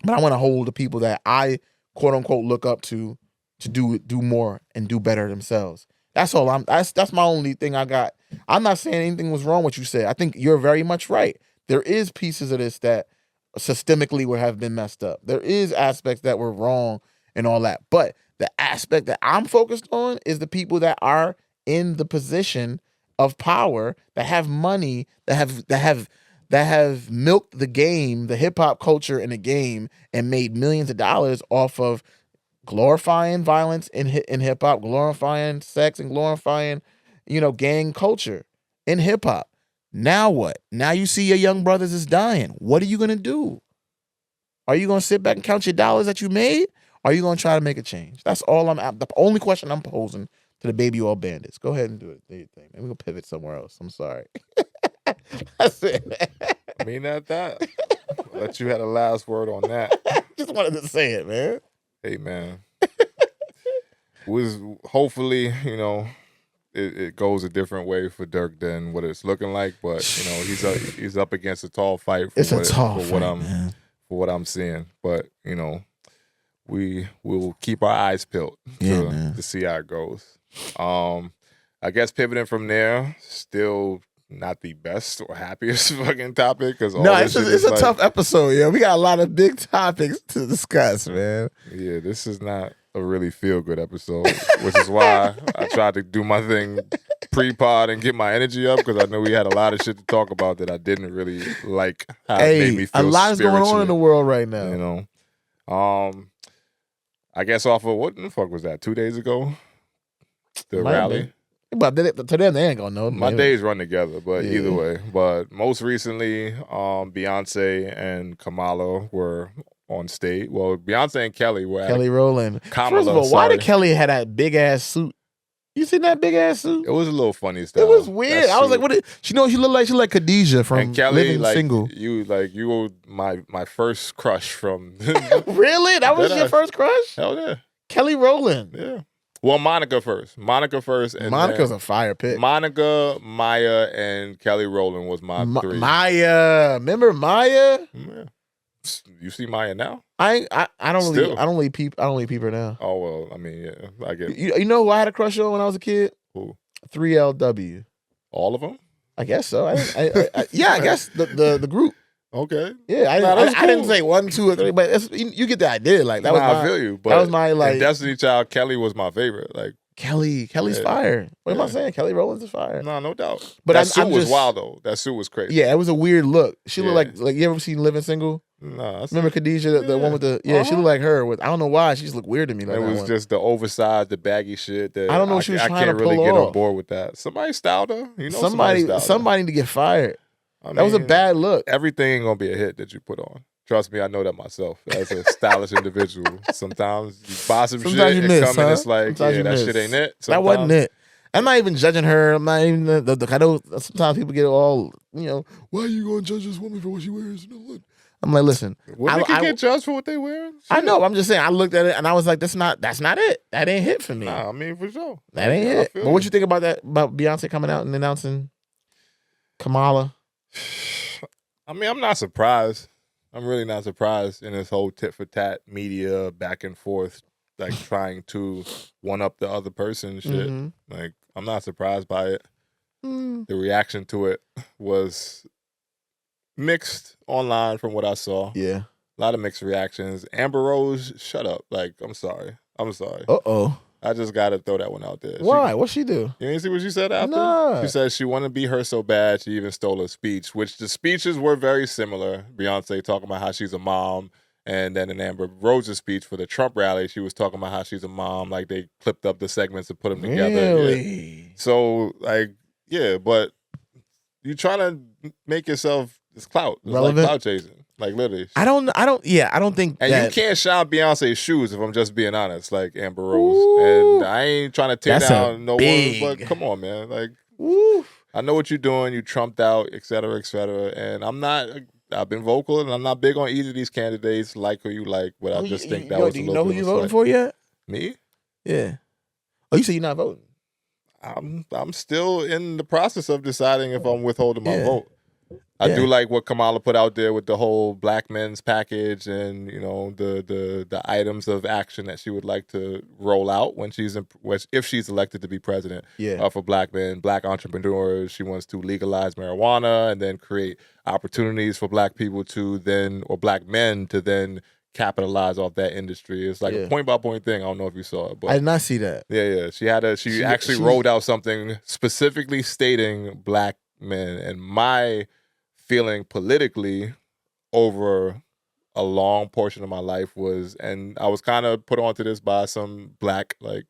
But I want to hold the people that I, quote unquote, look up to do more and do better themselves. That's all that's my only thing I got. I'm not saying anything was wrong what you said. I think you're very much right. There is pieces of this that systemically would have been messed up. There is aspects that were wrong and all that. But the aspect that I'm focused on is the people that are in the position of power, that have money, that have milked the game, the hip hop culture in the game, and made millions of dollars off of glorifying violence in hip hop, glorifying sex, and glorifying, gang culture in hip hop. Now what? Now you see your young brothers is dying. What are you gonna do? Are you gonna sit back and count your dollars that you made? Or are you gonna try to make a change? That's all the only question I'm posing to the baby oil bandits. Go ahead and do it. Do your thing. Maybe we'll pivot somewhere else. I'm sorry. That's it. I mean, that. I'll let you had a last word on that. Just wanted to say it, man. Hey, man. Was hopefully, it goes a different way for Durk than what it's looking like. But he's up against a tall fight. It's a tall fight, man. For what I'm seeing. But we will keep our eyes peeled to see how it goes. I guess pivoting from there, still not the best or happiest fucking topic because it's a tough episode. Yeah, we got a lot of big topics to discuss, man. Yeah, this is not a really feel good episode, which is why I tried to do my thing pre-pod and get my energy up because I knew we had a lot of shit to talk about that I didn't really like. How it made me feel. A lot is going on in the world right now. I guess off of what the fuck was that? 2 days ago, the rally. But to them, they ain't gonna know. My days run together, but either way. But most recently, Beyonce and Kamala were on stage. Well, Beyonce and Kelly were Kelly Rowland. Kamala, First of all, why did Kelly have that big ass suit? You seen that big ass suit? It was a little funny stuff. It was weird. I was like, what? She looked like? She like Khadijah from and Kelly, Living Single. You were my first crush from. Really? That was your first crush? Hell yeah. Kelly Rowland. Yeah. Well, Monica first. And Monica's a fire pick. Monica, Maya, and Kelly Rowland was my three. Maya, remember Maya? Yeah. You see Maya now? I don't really peep her now. Oh well, I mean, yeah, I get it. You know who I had a crush on when I was a kid? Who? 3LW. All of them? I guess so. I guess the group. Okay. Yeah, I didn't say 1, 2, or 3, but you get the idea. Like that was I feel you. But that was my like Destiny Child. Kelly was my favorite. Like Kelly's fire. What am I saying? Kelly Rowland's is fire. No doubt. But that suit was wild though. That suit was crazy. Yeah, it was a weird look. She looked like you ever seen Living Single? No, remember Khadijah, the one with the she looked like her. With I don't know why she just looked weird to me. Like it was just the oversized, the baggy shit. That I don't know what she was trying to pull I can't really get off. on board with that. Somebody styled her. Somebody need to get fired. That was a bad look. Everything ain't gonna be a hit that you put on. Trust me, I know that myself as a stylish individual. Sometimes you buy some shit and come in, it's like, that shit ain't it. That wasn't it. I'm not even judging her. I'm not even I know sometimes people get all, why are you gonna judge this woman for what she wears? I'm like, listen, women can get judged for what they wear. I know. I'm just saying. I looked at it and I was like, that's not it. That ain't hit for me. Nah, I mean for sure. That ain't hit. But what you think about that? About Beyonce coming out and announcing Kamala? I mean, I'm not surprised. I'm really not surprised in this whole tit for tat media back and forth, like trying to one up the other person shit. Mm-hmm. Like, I'm not surprised by it. The reaction to it was mixed online from what I saw. Yeah. A lot of mixed reactions. Amber Rose, shut up. Like, I'm sorry. Uh-oh. I just got to throw that one out there. Why? What'd she do? You didn't see what she said after? No. She said she wanted to be her so bad she even stole a speech, which the speeches were very similar. Beyonce talking about how she's a mom, and then in Amber Rose's speech for the Trump rally, she was talking about how she's a mom. Like, they clipped up the segments and put them together. Really? Yeah. So, like, yeah, but you trying to make yourself this clout. It's relevant? Like clout chasing. Like, literally. I don't think and you can't shine Beyonce's shoes if I'm just being honest, like Amber Rose. Ooh. And I ain't trying to tear down no one, but come on, man. Like, I know what you're doing. You trumped out, et cetera, and I've been vocal, and I'm not big on either of these candidates, like who you like, but I just think that was a little bit. Do you know who you're voting for yet? Me? Yeah. Oh, you said you're not voting? I'm still in the process of deciding if I'm withholding my vote. I do like what Kamala put out there with the whole black men's package and, the items of action that she would like to roll out if she's elected to be president for black men, black entrepreneurs. She wants to legalize marijuana and then create opportunities for black people or black men to then capitalize off that industry. It's like a point-by-point thing. I don't know if you saw it. But I did not see that. Yeah. She actually rolled out something specifically stating black men, and my feeling politically over a long portion of my life was, and I was kind of put onto this by some black, like,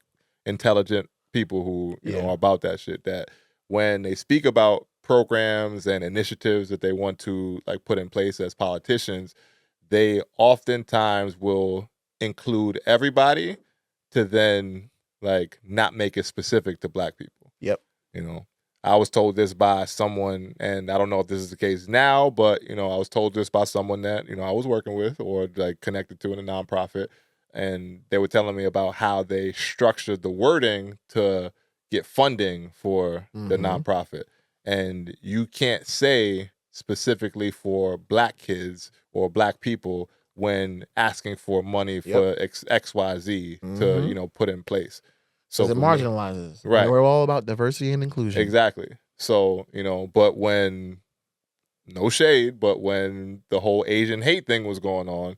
intelligent people who, are about that shit, that when they speak about programs and initiatives that they want to, like, put in place as politicians, they oftentimes will include everybody to then, like, not make it specific to black people. Yep. I was told this by someone, and I don't know if this is the case now, but, I was told this by someone that, I was working with or, like, connected to in a nonprofit, and they were telling me about how they structured the wording to get funding for the nonprofit. And you can't say specifically for black kids or black people when asking for money for XYZ to, put in place. So it marginalizes. Right. We're all about diversity and inclusion. Exactly. So, but when, no shade, but when the whole Asian hate thing was going on,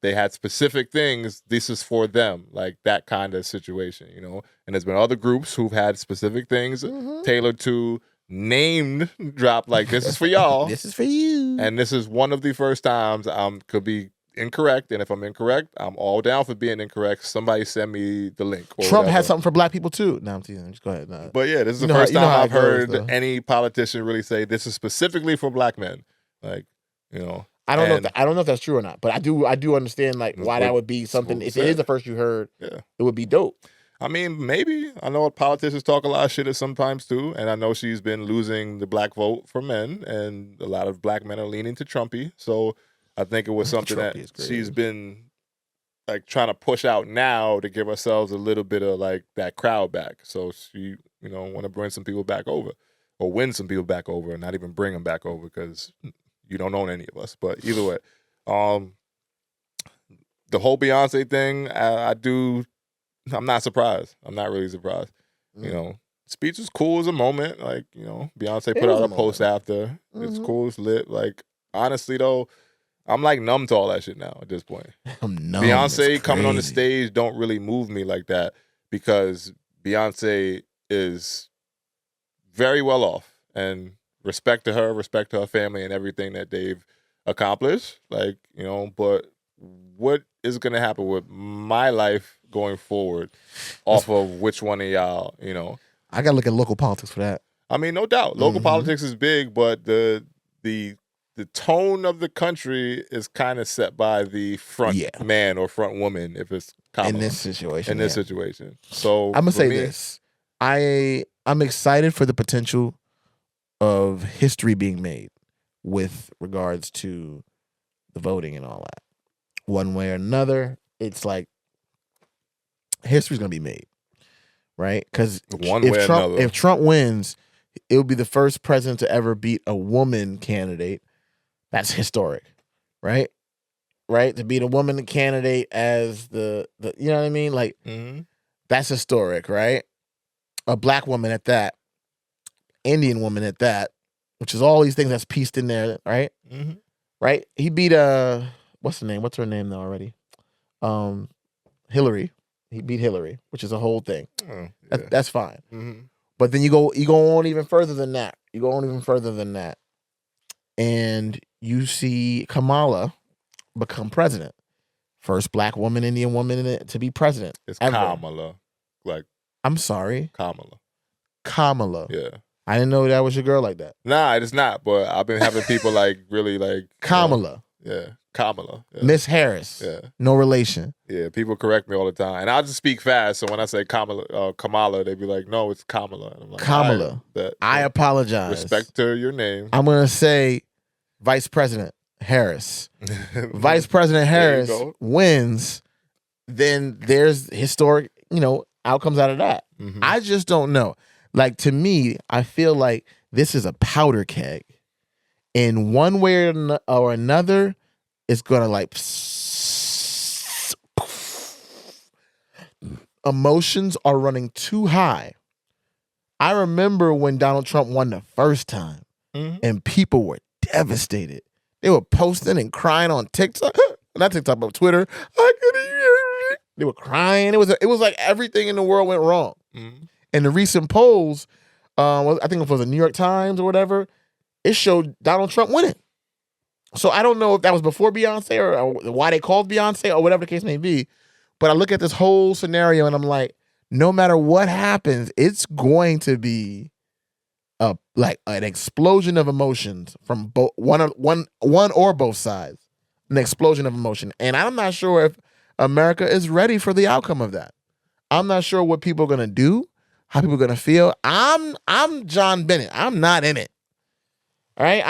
they had specific things. This is for them, like that kind of situation, And there's been other groups who've had specific things tailored to named drop, like this is for y'all. This is for you. And this is one of the first times could be incorrect. And if I'm incorrect, I'm all down for being incorrect. Somebody send me the link. Trump had something for black people too. No, I'm teasing. Just go ahead. No. But yeah, this is the first time I've heard any politician really say this is specifically for black men. Like, I don't know. I don't know if that's true or not, but I do understand like why that would be something. If it is the first you heard, it would be dope. I mean, maybe. I know politicians talk a lot of shit sometimes too, and I know she's been losing the black vote for men, and a lot of black men are leaning to Trumpy. So I think it was something that she's been like trying to push out now to give ourselves a little bit of like that crowd back. So she, want to bring some people back over, or win some people back over, and not even bring them back over because you don't own any of us. But either way, the whole Beyonce thing, I'm not surprised. I'm not really surprised. Speech was cool as a moment. Like, Beyonce put out a post after. It's cool. It's lit. Like, honestly, though, I'm like numb to all that shit now at this point. I'm numb. Beyonce coming on the stage don't really move me like that because Beyonce is very well off. And respect to her family and everything that they've accomplished. Like, but what is going to happen with my life going forward off of which one of y'all, I got to look at local politics for that. I mean, no doubt. Local politics is big, but the tone of the country is kind of set by the front man or front woman if it's Kamala. In this situation. So I'm going to say this. I'm excited for the potential of history being made with regards to the voting and all that. One way or another, it's like history's going to be made, right? Because if Trump wins, it will be the first president to ever beat a woman candidate. That's historic, right? Right? To beat a woman candidate as the you know what I mean? Like, that's historic, right? A black woman at that, Indian woman at that, which is all these things that's pieced in there, right? Right? He beat what's her name now already? Hillary. He beat Hillary, which is a whole thing. That's fine. But then you go on even further than that. And you see Kamala become president. First black woman, Indian woman to be president. It's ever. Kamala. Like, I'm sorry. Kamala. Yeah. I didn't know that was your girl like that. Nah, it's not. But I've been having people like really like Kamala. Kamala. Yeah. Miss Harris. Yeah. No relation. Yeah, people correct me all the time. And I'll just speak fast. So when I say Kamala, they be like, no, it's Kamala. And I'm like, Kamala. I apologize. Respect to your name. I'm going to say Vice President Harris. Vice President Harris wins, then there's historic, outcomes out of that. I just don't know. Like, to me, I feel like this is a powder keg. In one way or another, it's going to like emotions are running too high. I remember when Donald Trump won the first time and people were devastated. They were posting and crying on TikTok, not TikTok, but Twitter. They were crying. It was like everything in the world went wrong. And the recent polls, I think it was the New York Times or whatever, it showed Donald Trump winning. So I don't know if that was before Beyonce or why they called Beyonce or whatever the case may be. But I look at this whole scenario and I'm like, no matter what happens, it's going to be like an explosion of emotions from one or both sides. An explosion of emotion. And I'm not sure if America is ready for the outcome of that. I'm not sure what people are going to do, how people are going to feel. I'm John Bennett. I'm not in it. All right,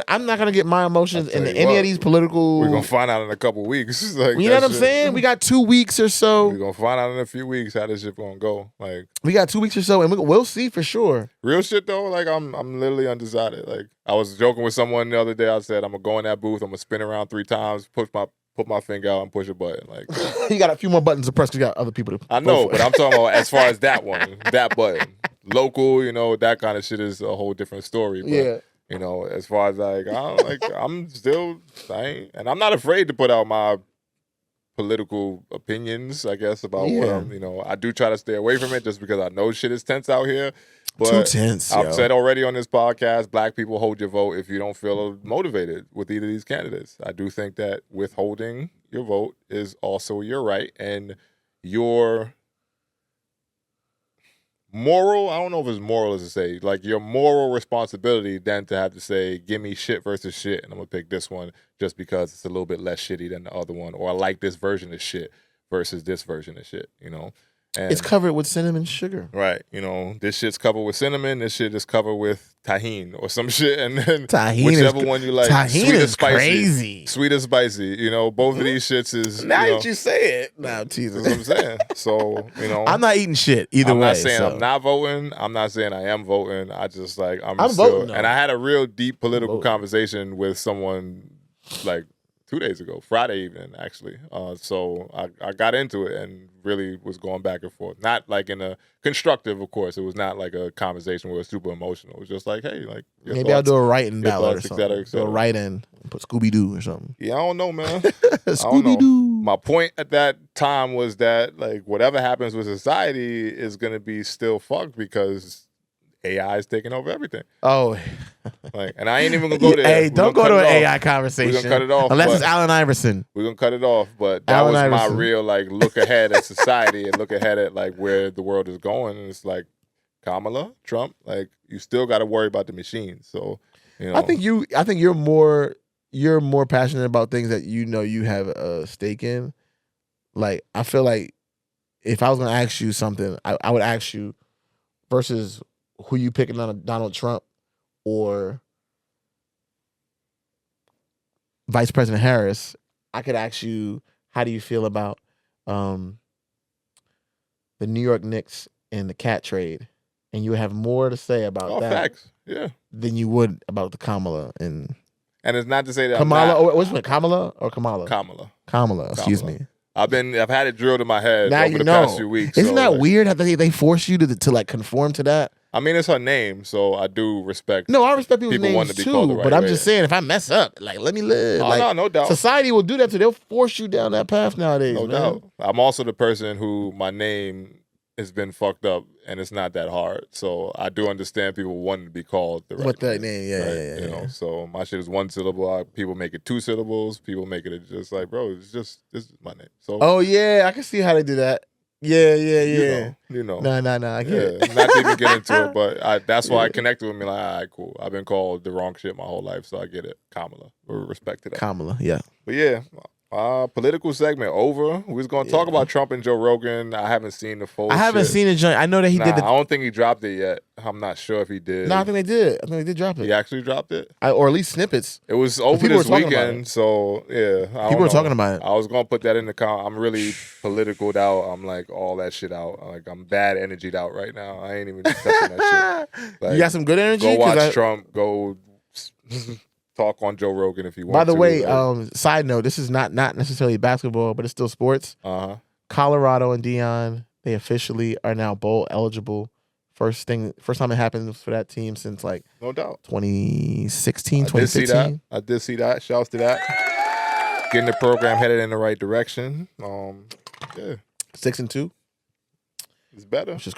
I'm not gonna get my emotions in any of these We're political. gonna find out in a couple weeks. Like, You know what I'm saying? We got 2 weeks or We're so. gonna find out in a few weeks how this shit gonna go. Like, We got 2 weeks or so, and we'll see for sure. real shit though. Like, I'm literally undecided. Like, I was joking with someone the other day. I said I'm gonna go in that booth. I'm gonna spin around 3 times, put my finger out, and push a button. Like, You got a few more buttons to press because you got other people to. I know, but I'm talking about as far as that one, that button, local. You know, that kind of shit is a whole different story. But, Yeah. You know, as far as I'm still, and I'm not afraid to put out my political opinions, I guess, about what I do try to stay away from it just because I know shit is tense out here. But Too tense. I've said already on this podcast, black people hold your vote if you don't feel motivated with either of these candidates. I do think that withholding your vote is also your right and your moral, I don't know if it's moral as to say, like your moral responsibility then to have to say, give me shit versus shit, and I'm gonna pick this one just because it's a little bit less shitty than the other one, or I like this version of shit versus this version of shit, you know? And It's covered with cinnamon sugar. right, you know, this shit's covered with cinnamon, this shit is covered with tahine or some shit, and then Tahine whichever one you like, Tahine sweet or is spicy, crazy. sweet or spicy, you know, both of these shits is, Now you know, that you say it, nah, Jesus. that's what I'm saying. So, you know, I'm not eating shit either I'm way. not saying so. I'm not voting. I'm not saying I am voting. I just like I'm voting, though. and I had a real deep political voting. conversation with someone like 2 days ago, Friday evening actually. So I got into it and really was going back and forth. Not like in a constructive, of course. It was not like a conversation where it was super emotional. It was just like, hey, like your Maybe I'll thoughts, do a write-in your ballot or thoughts, et something. cetera, et Do a cetera. write-in and put Scooby-Doo or something. Yeah, I don't know, man. I don't know. Scooby-Doo. My point at that time was that like whatever happens with society is gonna be still fucked because AI is taking over everything. Oh. Like, and I ain't even gonna go there. Hey, We're don't gonna go to cut an it off. AI conversation. We're gonna cut it off. Unless but it's Allen Iverson. We're gonna cut it off. But that Allen was Iverson. my real like look ahead at society and look ahead at like where the world is going. And it's like Kamala, Trump, like you still gotta worry about the machines. So, you know. I think you're more passionate about things that you know you have a stake in. Like, I feel like if I was gonna ask you something, I would ask you versus who you picking on Donald Trump or Vice President Harris. I could ask you, how do you feel about the New York Knicks and the cat trade? And you would have more to say about that facts. Yeah. than you would about the Kamala and And it's not to say that Kamala. I'm not, What's it, Kamala or Kamala? Kamala. Excuse Kamala. me. I've had it drilled in my head Now over you the know. past few weeks. Isn't so, that like, weird how they force you to like conform to that? I mean, it's her name, so I do respect. No, I respect people's People want names to be called too, the right but I'm way. just saying, if I mess up, like, let me live. Oh, like, no doubt. Society will do that to you. They'll force you down that path nowadays. No man. doubt. I'm also the person who my name has been fucked up, and it's not that hard. So I do understand people wanting to be called the right What that name? Yeah, right? yeah. You know, so my shit is 1 syllable. People make it 2 syllables. People make it just like, bro, this is my name. So Oh yeah, I can see how they do that. Yeah. you know. No, I get it. Not to even get into it, but that's why I connected with me. Like, all right, cool. I've been called the wrong shit my whole life, so I get it. Kamala, with respect to that. Kamala, yeah. But yeah, political segment over. We was gonna talk about Trump and Joe Rogan. I haven't seen the full. I haven't seen the joint. I know that he did. I don't think he dropped it yet. I'm not sure if he did. No, I think they did. I think they did drop it. He actually dropped it. Or at least snippets. It was over people this were talking about weekend, it. so yeah. People were talking about it. I was gonna put that in the comment. I'm really politicaled out. I'm like all that shit out. Like I'm bad energied out right now. I ain't even touching that shit. Like, You got some good energy? Go watch 'Cause Trump. Go talk on Joe Rogan if you want. By the to. way, Like, side note, this is not necessarily basketball, but it's still sports. Colorado and Dion, they officially are now bowl eligible. First time it happened for that team since like no doubt 2016, I did see 2015. that. I did see that. Shouts to that. Getting the program headed in the right direction. Yeah, 6-2, it's better. which is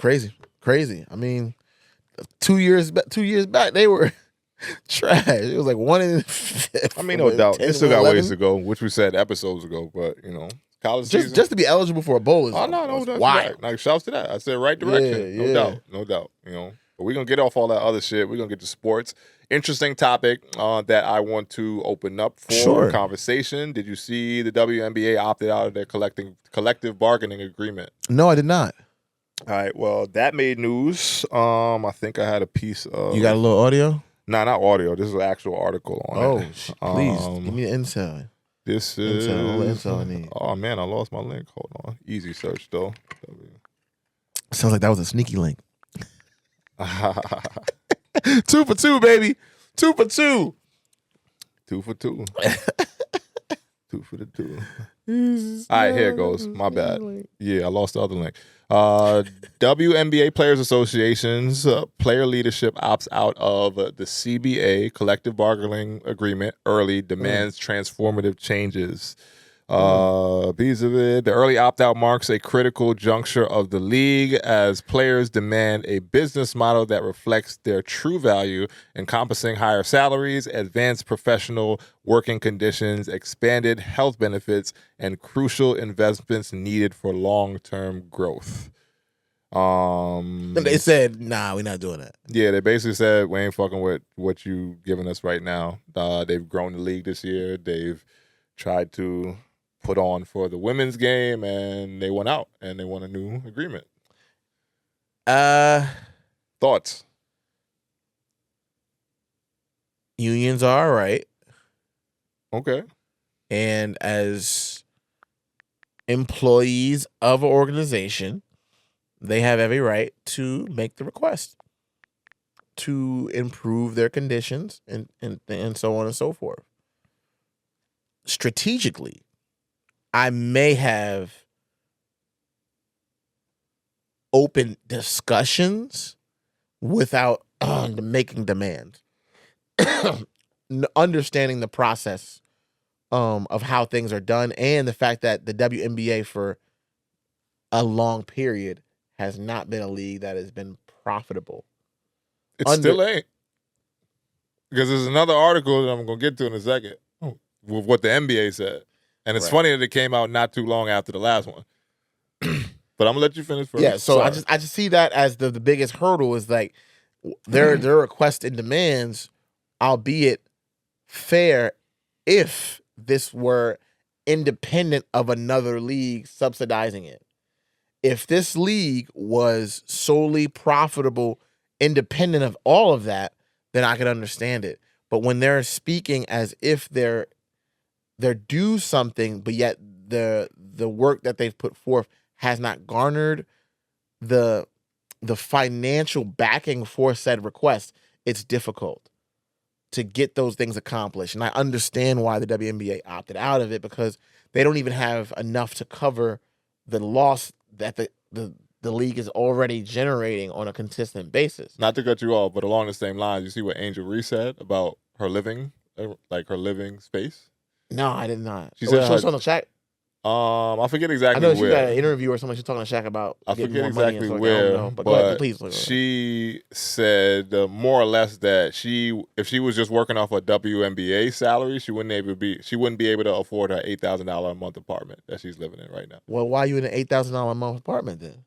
crazy. I mean, 2 years back they were trash. It was like 1-5. I mean, no doubt. They still got ways to go, which we said episodes ago. But you know, college season. just to be eligible for a bowl is that's wild. right. Like, shouts to that. I said right direction. No doubt. You know, but we're gonna get off all that other shit. We're gonna get to sports. Interesting topic that I want to open up for conversation. Did you see the WNBA opted out of their collective bargaining agreement? No, I did not. All right. Well, that made news. I think I had a piece of. You got a little audio? Nah, not audio. This is an actual article on it. Please give me the intel. This is All the intel I need. Oh man, I lost my link. Hold on. Easy search though. Sounds like that was a sneaky link. 2 for 2, baby. 2 for 2. 2 for 2. 2 for the 2. All right, here it goes. My bad. Yeah, I lost the other link. WNBA Players Association's player leadership opts out of the CBA collective bargaining agreement early, demands transformative changes. Piece of it. The early opt-out marks a critical juncture of the league as players demand a business model that reflects their true value, encompassing higher salaries, advanced professional working conditions, expanded health benefits, and crucial investments needed for long-term growth. They said, nah, we're not doing that. Yeah, they basically said, we ain't fucking with what you giving us right now. They've grown the league this year. They've tried to put on for the women's game, and they went out and they want a new agreement. Thoughts? Unions are all right. Okay. And as employees of an organization, they have every right to make the request to improve their conditions and so on and so forth. Strategically, I may have open discussions without making demands. Understanding the process of how things are done and the fact that the WNBA for a long period has not been a league that has been profitable. It still ain't. Because there's another article that I'm going to get to in a second with what the NBA said. And it's funny that it came out not too long after the last one. But I'm going to let you finish first. Yeah, so I just see that as the biggest hurdle is like their requests and demands, albeit fair, if this were independent of another league subsidizing it. If this league was solely profitable, independent of all of that, then I could understand it. But when they're speaking as if they're due something, but yet the work that they've put forth has not garnered the financial backing for said request, it's difficult to get those things accomplished. And I understand why the WNBA opted out of it, because they don't even have enough to cover the loss that the league is already generating on a consistent basis. Not to cut you off, but along the same lines, you see what Angel Reese said about her living, like her living space? No, I did not. She said she was on the Shaq. I forget exactly I where. know she got an interview or something. She's talking to Shaq about. I getting forget more money exactly and where, I don't know. But go ahead, please. She said more or less that if she was just working off a WNBA salary, she wouldn't be able to afford her $8,000 a month apartment that she's living in right now. Well, why are you in an $8,000 a month apartment then?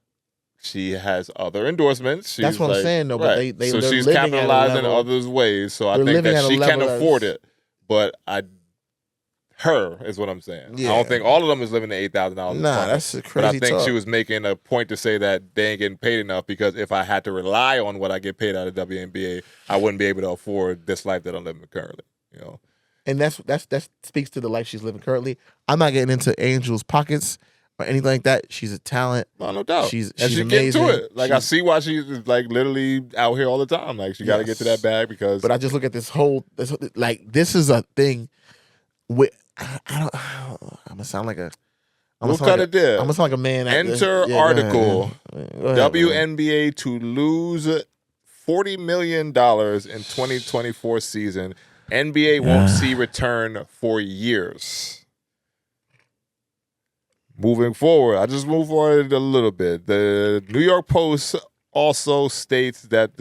She has other endorsements. That's what I'm saying, though. But right. So she's capitalizing others ways. So I think that she can afford it. But her is what I'm saying. Yeah. I don't think all of them is living in $8,000. Nah, that's a crazy But I think talk. she was making a point to say that they ain't getting paid enough, because if I had to rely on what I get paid out of WNBA, I wouldn't be able to afford this life that I'm living currently. You know. And that speaks to the life she's living currently. I'm not getting into Angel's pockets or anything like that. She's a talent. No doubt. She's amazing. Get to it. Like, I see why she's like literally out here all the time. Like, she got to get to that bag because. But I just look at this this is a thing. I'm gonna sound like a. We'll cut it there. I'm gonna sound like a man. Enter article. Go ahead, WNBA to lose $40 million in 2024 season. NBA won't see return for years. Moving forward, I just move forward a little bit. The New York Post also states that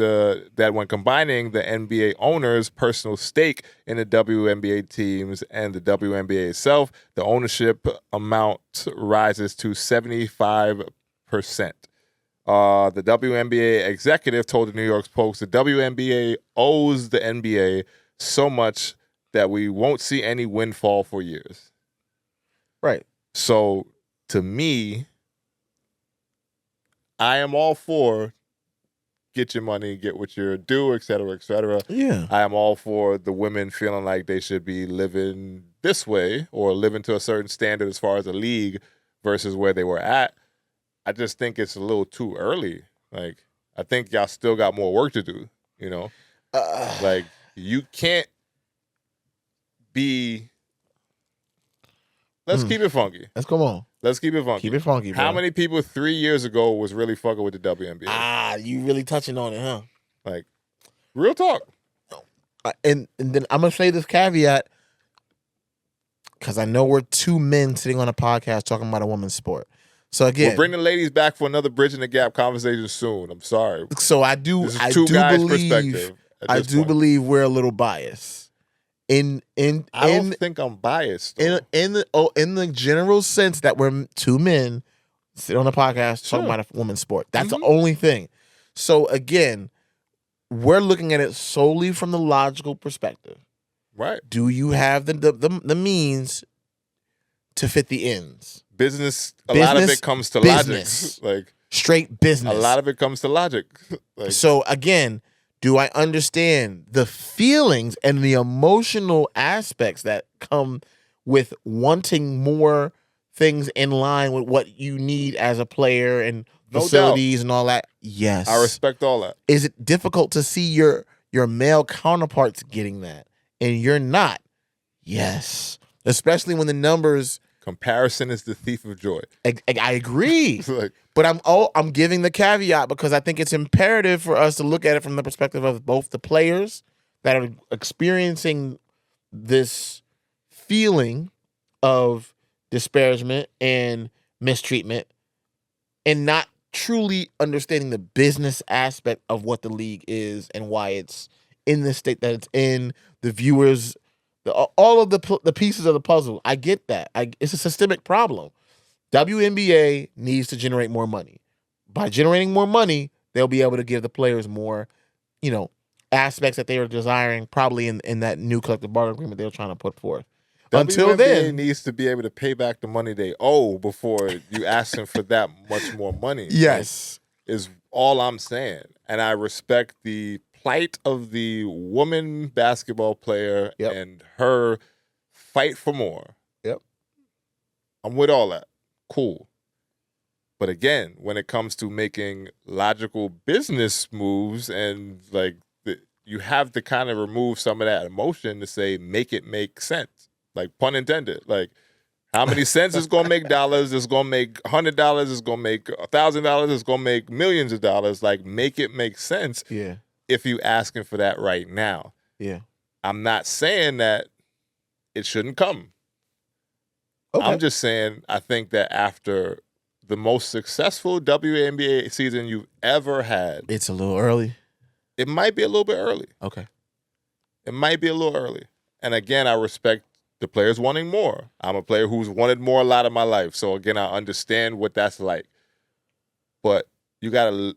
when combining the NBA owner's personal stake in the WNBA teams and the WNBA itself, the ownership amount rises to 75%. The WNBA executive told the New York Post the WNBA owes the NBA so much that we won't see any windfall for years. Right. So, to me, I am all for get your money, get what you're due, et cetera, et cetera. Yeah. I am all for the women feeling like they should be living this way or living to a certain standard as far as a league versus where they were at. I just think it's a little too early. Like, I think y'all still got more work to do, you know? Like, you can't be... Let's keep it funky. Let's come on. Let's keep it funky. Keep it funky, bro. How many people 3 years ago was really fucking with the WNBA? You really touching on it, huh? Like, real talk. And then I'm going to say this caveat because I know we're two men sitting on a podcast talking about a woman's sport. So again, we'll bring the ladies back for another Bridging the Gap conversation soon. I'm sorry. So I do. This is I two do guys' believe. perspective at I this do point. believe we're a little biased. I don't think I'm biased. Though. In the general sense that we're two men sitting on a podcast talking about a woman's sport. That's the only thing. So again, we're looking at it solely from the logical perspective. Right. Do you have the means to fit the ends? Business. A lot of it comes to logic. Like straight business. A lot of it comes to logic. Like, so again, do I understand the feelings and the emotional aspects that come with wanting more things in line with what you need as a player and facilities and all that? Yes. I respect all that. Is it difficult to see your male counterparts getting that and you're not? Yes. Especially when the numbers... Comparison is the thief of joy. I agree. Like, but I'm giving the caveat because I think it's imperative for us to look at it from the perspective of both the players that are experiencing this feeling of disparagement and mistreatment and not truly understanding the business aspect of what the league is and why it's in the state that it's in, the viewers, all of the pieces of the puzzle. I get that. It's a systemic problem. WNBA needs to generate more money. By generating more money, they'll be able to give the players more, aspects that they are desiring, probably in that new collective bargaining agreement they're trying to put forth. Until WNBA then, needs to be able to pay back the money they owe before you ask them for that much more money. yes, is all I'm saying. And I respect the plight of the woman basketball player and her fight for more. Yep. I'm with all that. Cool. But again, when it comes to making logical business moves and you have to kind of remove some of that emotion to say, make it make sense. Like, pun intended. Like, how many cents is going to make dollars? It's going to make $100. It's going to make $1,000. It's going to make millions of dollars. Like, make it make sense. Yeah. If you asking for that right now. Yeah. I'm not saying that it shouldn't come. Okay. I'm just saying I think that after the most successful WNBA season you've ever had, It's a little early. it might be a little bit early. Okay. It might be a little early. And again, I respect the players wanting more. I'm a player who's wanted more a lot of my life. So again, I understand what that's like. But you got to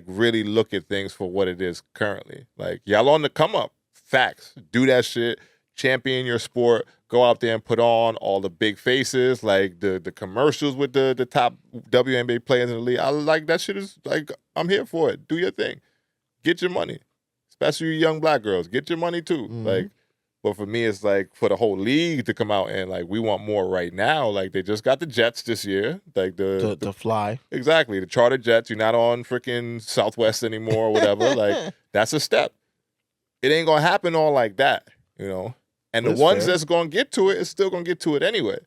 really look at things for what it is currently. Like, y'all on the come up. Facts. Do that shit. Champion your sport. Go out there and put on all the big faces, like the commercials with the top WNBA players in the league. I like that shit. Is like, I'm here for it. Do your thing. Get your money. Especially you young black girls. Get your money too. Mhm. But for me, it's like for the whole league to come out and we want more right now. Like, they just got the jets this year. Like To fly. Exactly. The charter jets. You're not on freaking Southwest anymore or whatever. That's a step. It ain't going to happen all like that, And That's the ones fair. that's going to get to it is still going to get to it anyway.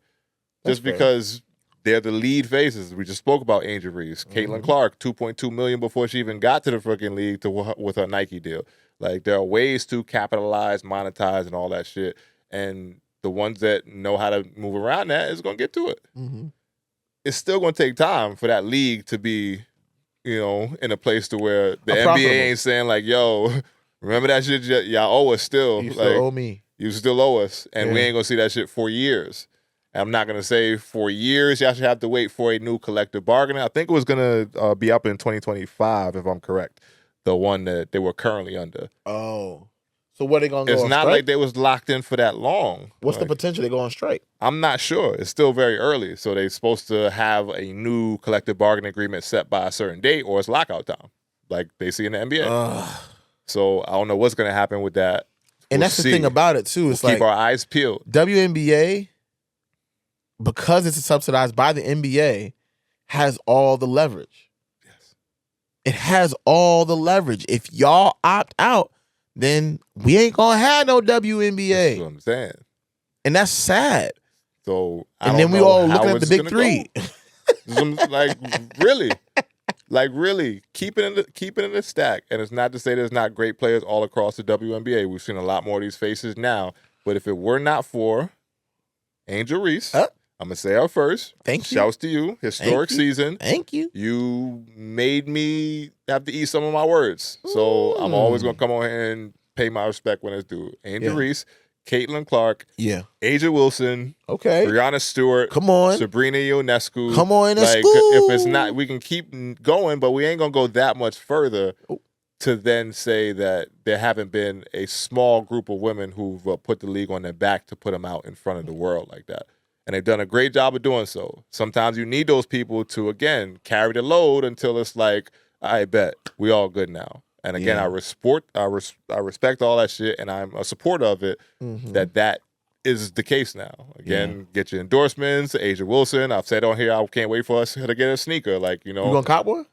That's Just fair. because they're the lead faces. We just spoke about Angel Reese. Caitlin Clark, $2.2 million before she even got to the freaking league with her Nike deal. Like, there are ways to capitalize, monetize, and all that shit. And the ones that know how to move around that is going to get to it. Mm-hmm. It's still going to take time for that league to be, in a place to where the NBA Profitable. ain't saying yo, remember that shit y'all owe us still. You still owe me. You still owe us. And we Yeah. ain't going to see that shit for years. And I'm not going to say for years y'all should have to wait for a new collective bargaining. I think it was going to be up in 2025, if I'm correct. The one that they were currently under. Oh. So what are they going to go It's on not strike? like they was locked in for that long. What's the potential they go on strike? I'm not sure. It's still very early. So they're supposed to have a new collective bargaining agreement set by a certain date or it's lockout time. like they see in the NBA. Ugh. So I don't know what's gonna happen with that. And that's the thing about it too. It's We'll like keep our eyes peeled. WNBA, because it's subsidized by the NBA, has all the leverage. Yes. It has all the leverage. If y'all opt out, then we ain't gonna have no That's WNBA, what I'm saying. and that's sad. So And then we all looking at the big three. Really, keep it in the stack. And it's not to say there's not great players all across the WNBA. We've seen a lot more of these faces now. But if it were not for Angel Reese, I'm gonna say her first. Thank you. Shouts to you. Historic season. Thank you. You made me have to eat some of my words. So I'm always gonna come on here and pay my respect when it's due. Angel Reese, Caitlin Clark, Asia Wilson, Brianna Stewart, come on, Sabrina Ionescu. Come on, if it's not, we can keep going, but we ain't gonna go that much further to then say that there haven't been a small group of women who've put the league on their back to put them out in front of the world like that. And they've done a great job of doing so. Sometimes you need those people to, again, carry the load until it's like, I bet we all good now. And again, I respect all that shit, and I'm a supporter of it. That is the case now. Again, get your endorsements. Asia Wilson, I've said on here, I can't wait for us to get a sneaker. Like, you gonna cop one?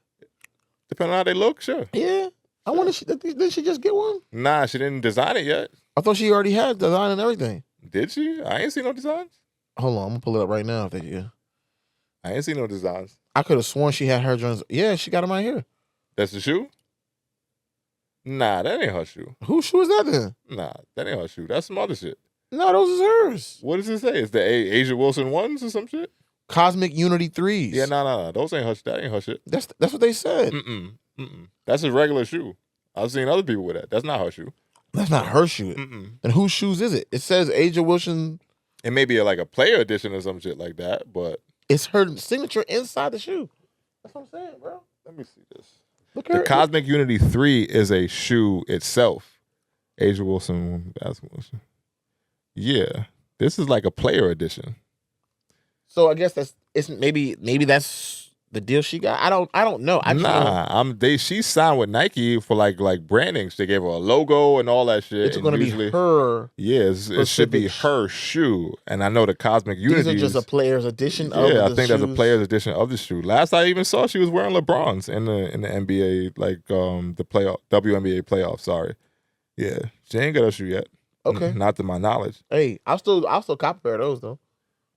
Depending on how they look, sure. Yeah, I wonder. Did she just get one? Nah, she didn't design it yet. I thought she already had design and everything. Did she? I ain't seen no designs. Hold on, I'm gonna pull it up right now. I ain't seen no designs. I could have sworn she had her joints. Yeah, she got them right here. That's the shoe? Nah, that ain't her shoe. Whose shoe is that then? Nah, that ain't her shoe. That's some other shit. No, those is hers. What does it say? Is the Asia Wilson ones or some shit? Cosmic Unity 3s. Yeah, no. Those ain't her. That ain't her shit. That's what they said. That's a regular shoe. I've seen other people with that. That's not her shoe. That's not her shoe. And whose shoes is it? It says Asia Wilson. It may be like a player edition or some shit like that, but it's her signature inside the shoe. That's what I'm saying, bro. Let me see this. The Cosmic Unity 3 is a shoe itself. Asia Wilson basketball shoe. Yeah. This is like a player edition. So I guess maybe that's the deal she got. I don't know. She signed with Nike for like branding. They gave her a logo and all that shit. It's going to be her. Yes, it should be her shoe. And I know the Cosmic Unity. These are just a player's edition. Yeah, I think that's a player's edition of the shoe. Last I even saw, she was wearing LeBrons in the NBA, like the WNBA playoffs. Sorry, yeah, she ain't got a shoe yet. Okay, not to my knowledge. Hey, I'll still cop a pair of those though.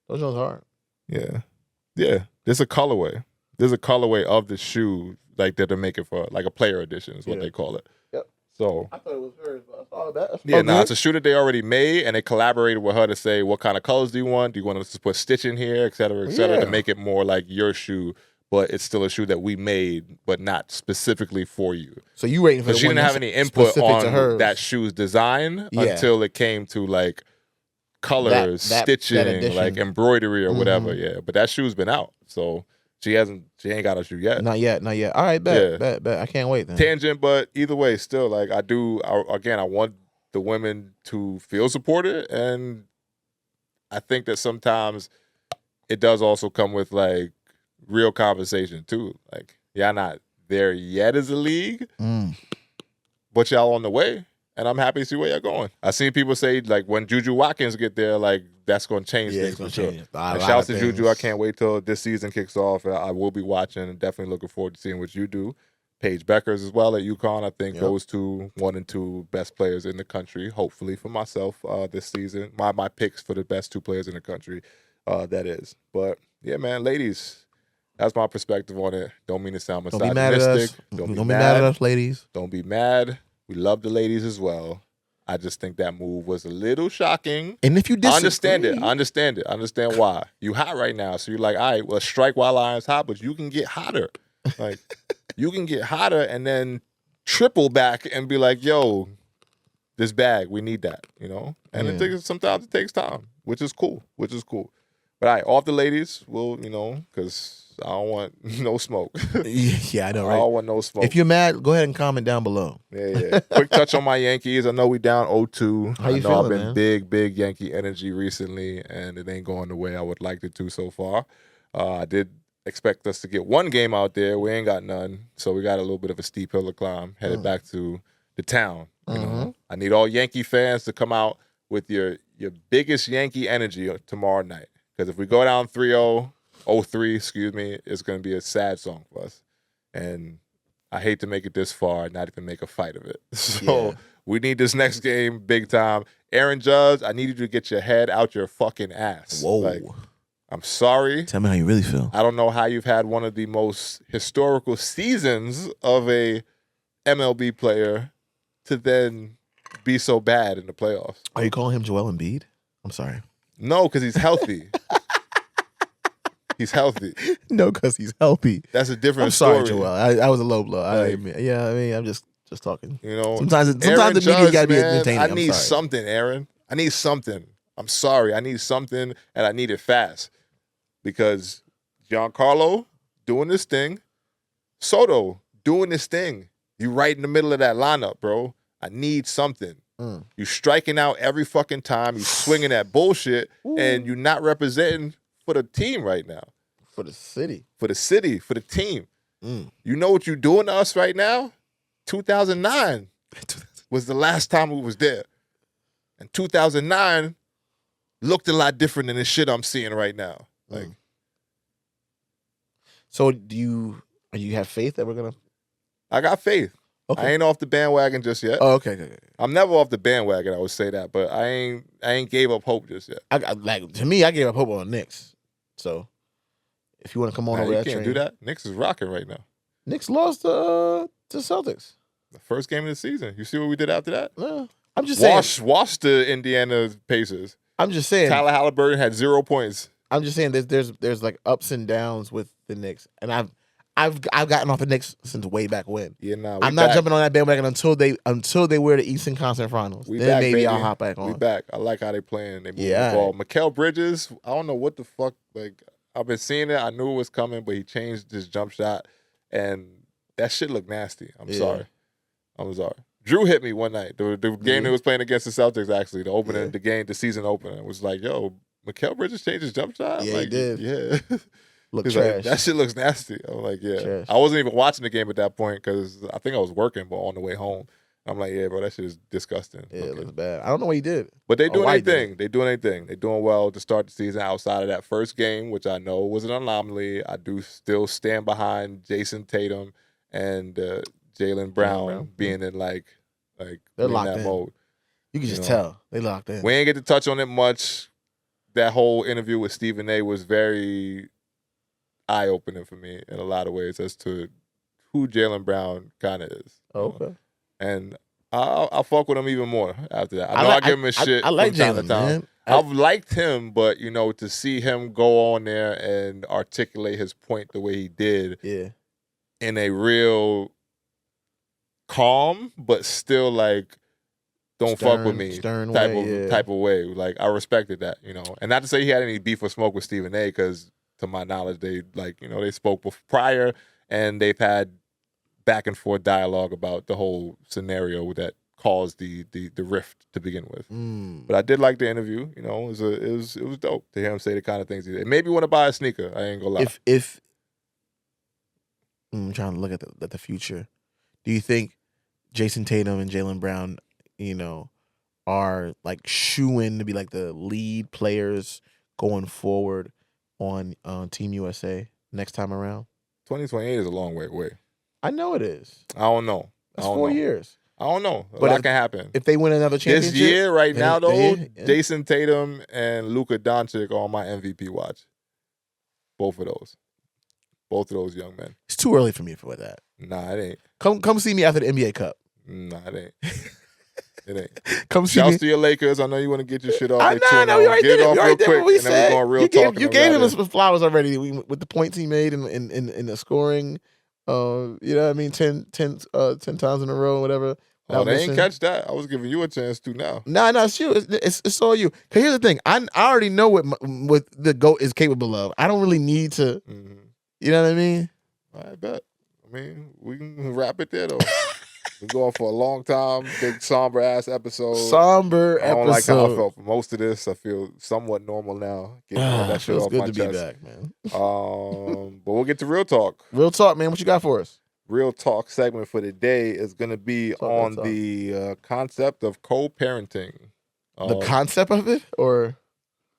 Those ones hard. Yeah. There's a colorway. There's a colorway of the shoe like that they're making for like a player edition is what they call it. Yep. So I thought it was hers, but I saw that. It's a shoe that they already made, and they collaborated with her to say what kind of colors do you want? Do you want us to put stitch in here, et cetera, to make it more like your shoe, but it's still a shoe that we made, but not specifically for you. So you waiting for? She didn't have any input on that shoe's design until it came to like colors, stitching, like embroidery or whatever. Yeah, but that shoe's been out, so she ain't got a shoe yet. Not yet. All right, bet. I can't wait then. Tangent, but either way, still like I want the women to feel supported, and I think that sometimes it does also come with like real conversation too. Like y'all not there yet as a league, but y'all on the way. And I'm happy to see where you're going. I seen people say like when Juju Watkins get there, like that's going to change things for sure. Shouts to Juju. I can't wait till this season kicks off. I will be watching and definitely looking forward to seeing what you do. Paige Beckers as well at UConn. I think those two, 1 and 2 best players in the country. Hopefully for myself this season. My picks for the best 2 players in the country. That is. But yeah, man, ladies. That's my perspective on it. Don't mean to sound misogynistic. Don't be mad at us, ladies. Don't be mad. We love the ladies as well. I just think that move was a little shocking. And if you disagree, I understand it. I understand why. You hot right now. So you're like, all right, well, strike while iron's hot, but you can get hotter. Like, you can get hotter and then triple back and be like, yo, this bag, we need that, you know? And sometimes it takes time, which is cool. But all right, off the ladies, well, you know, because I don't want no smoke. Yeah, I know, right? I don't want no smoke. If you're mad, go ahead and comment down below. Yeah. Quick touch on my Yankees. I know we down 0-2. How you feeling, I've been big Yankee energy recently, and it ain't going the way I would like it to so far. I did expect us to get one game out there. We ain't got none. So we got a little bit of a steep hill to climb, headed back to the town. You know? I need all Yankee fans to come out with your biggest Yankee energy tomorrow night. Because if we go down 3-0, 0-3, excuse me, it's going to be a sad song for us. And I hate to make it this far and not even make a fight of it. So we need this next game big time. Aaron Judge, I need you to get your head out your fucking ass. Whoa. Like, I'm sorry. Tell me how you really feel. I don't know how you've had one of the most historical seasons of a MLB player to then be so bad in the playoffs. Are you calling him Joel Embiid? I'm sorry. No, because he's healthy. He's healthy. No, because he's healthy. That's a different I'm sorry, story. Joel. I was a low blow. Like, I'm just talking. You know, sometimes the Aaron media Judge, got to be man, entertaining. I need something, Aaron. I need something. I'm sorry. I need something, and I need it fast. Because Giancarlo doing this thing, Soto doing this thing. You right in the middle of that lineup, bro. I need something. You striking out every fucking time. You swinging that bullshit, and you're not representing for the team right now. For the city. For the city, for the team. You know what you're doing to us right now? 2009 was the last time we was there. And 2009 looked a lot different than the shit I'm seeing right now. Like, so do you have faith that we're gonna? I got faith. Okay. I ain't off the bandwagon just yet. Oh, okay. I'm never off the bandwagon. I would say that, but I ain't gave up hope just yet. To me, I gave up hope on Knicks. So if you want to come on over you that can't train, do that. Knicks is rocking right now. Knicks lost to Celtics. The first game of the season. You see what we did after that? Yeah. I'm just saying. Wash the Indiana Pacers. I'm just saying. Tyler Halliburton had 0 points. I'm just saying there's like ups and downs with the Knicks, and I've gotten off the Knicks since way back when. Yeah, I'm not jumping on that bandwagon until they wear the Eastern Conference Finals. Then back, maybe I'll hop back on. We back. I like how they playing. They move the ball. Mikal Bridges, I don't know what the fuck. Like, I've been seeing it. I knew it was coming, but he changed his jump shot, and that shit looked nasty. I'm sorry. Drew hit me one night. The game they was playing against the Celtics, actually, the opener, the season opener. It was like, yo, Mikal Bridges changed his jump shot? Yeah, like, he did. Yeah. Look He's trash. like, that shit looks nasty. I'm like, yeah. Trash. I wasn't even watching the game at that point because I think I was working, but on the way home, I'm like, yeah, bro, that shit is disgusting. Yeah, it looks bad. I don't know what he did. But they doing anything. They doing anything. They doing well to start the season outside of that first game, which I know was an anomaly. I do still stand behind Jason Tatum and Jaylen Brown being in like they're in locked that in. mode. You can just tell they locked in. We ain't get to touch on it much. That whole interview with Stephen A was very eye-opening for me in a lot of ways as to who Jaylen Brown kind of is. Okay. And I'll fuck with him even more after that. I know I give him a shit. I like from time to Jaylen, time. man. I've liked him, but to see him go on there and articulate his point the way he did, in a real calm but still like don't fuck with me type of way. Like, I respected that, And not to say he had any beef or smoke with Stephen A, because to my knowledge they they spoke prior and they've had back and forth dialogue about the whole scenario that caused the rift to begin with. But I did like the interview. It was dope to hear him say the kind of things he did. It made me want to buy a sneaker. I ain't gonna lie. If I'm trying to look at the future, do you think Jason Tatum and Jaylen Brown, are like shoo-in to be like the lead players going forward on Team USA next time around? 2028 is a long way away. I know it is. I don't know. That's 4 years. I don't know. But that can happen. If they win another championship. This year, right now, though, yeah. Jason Tatum and Luka Doncic are on my MVP watch. Both of those young men. It's too early for me for that. Nah, it ain't. Come see me after the NBA Cup. Nah, it ain't. It ain't. Come see Shouts me. to your Lakers. I know you want to get your shit off. No, we already did it. Get it off real quick, We and then we're going real talk. You gave him some flowers already with the points he made in the scoring. You know what I mean? 10 times in a row, whatever. Oh, they ain't catch that. I was giving you a chance to now. No, it's you. It's all you. Cause here's the thing. I already know what the GOAT is capable of. I don't really need to. You know what I mean? I bet. I mean, we can wrap it there though. Been going for a long time. Big somber ass episode. Somber I don't like how I episode. felt for most of this. I feel somewhat normal now. Getting all that shit Feels off good my to chest. be back, man. But we'll get to real talk. Real talk, man. What you got for us? Real talk segment for the day is going to be on the concept of co-parenting. The concept of it, or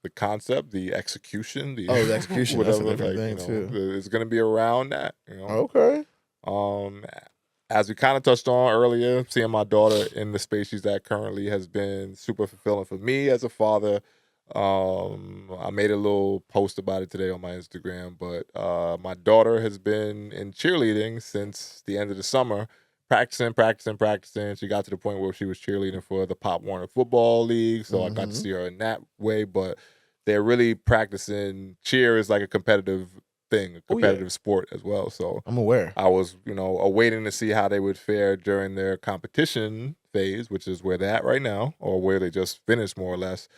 the concept, the execution, the execution. whatever. That's a different thing too. It's going to be around that. Okay. As we kind of touched on earlier, seeing my daughter in the space she's at currently has been super fulfilling for me as a father. I made a little post about it today on my Instagram, but my daughter has been in cheerleading since the end of the summer, practicing. She got to the point where she was cheerleading for the Pop Warner Football League, so I got to see her in that way, but they're really practicing. Cheer is like a competitive thing, a competitive sport as well. So I'm aware. I was, awaiting to see how they would fare during their competition phase, which is where they're at right now, or where they just finished more or less.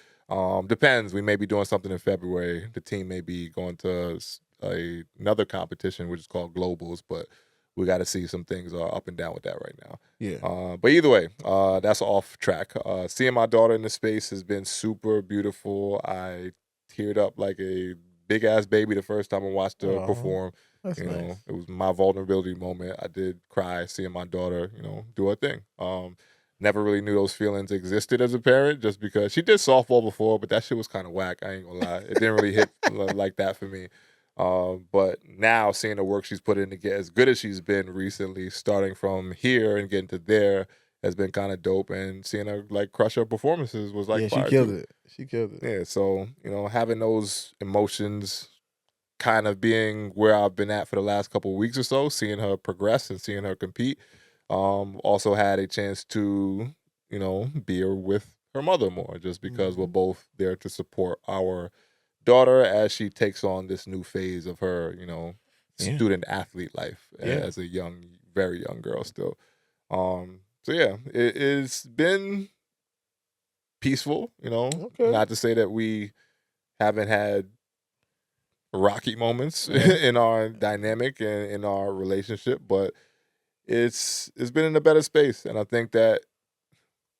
Depends. We may be doing something in February. The team may be going to another competition, which is called Globals, but we got to see. Some things are up and down with that right now. Yeah. But either way, that's off track. Seeing my daughter in the space has been super beautiful. I teared up like a big ass baby the first time I watched her perform. That's nice. It was my vulnerability moment. I did cry seeing my daughter, do her thing. Never really knew those feelings existed as a parent, just because she did softball before, but that shit was kind of whack. I ain't gonna lie. It didn't really hit like that for me. But now seeing the work she's put in to get as good as she's been recently, starting from here and getting to there, has been kind of dope. And seeing her like crush her performances was like she killed it. She killed it. Yeah, so having those emotions kind of being where I've been at for the last couple of weeks or so, seeing her progress and seeing her compete. Also had a chance to, be with her mother more, just because we're both there to support our daughter as she takes on this new phase of her, student athlete life as a very young girl still. So yeah, it's been peaceful, not to say that we haven't had rocky moments in our dynamic and in our relationship, but it's been in a better space. And I think that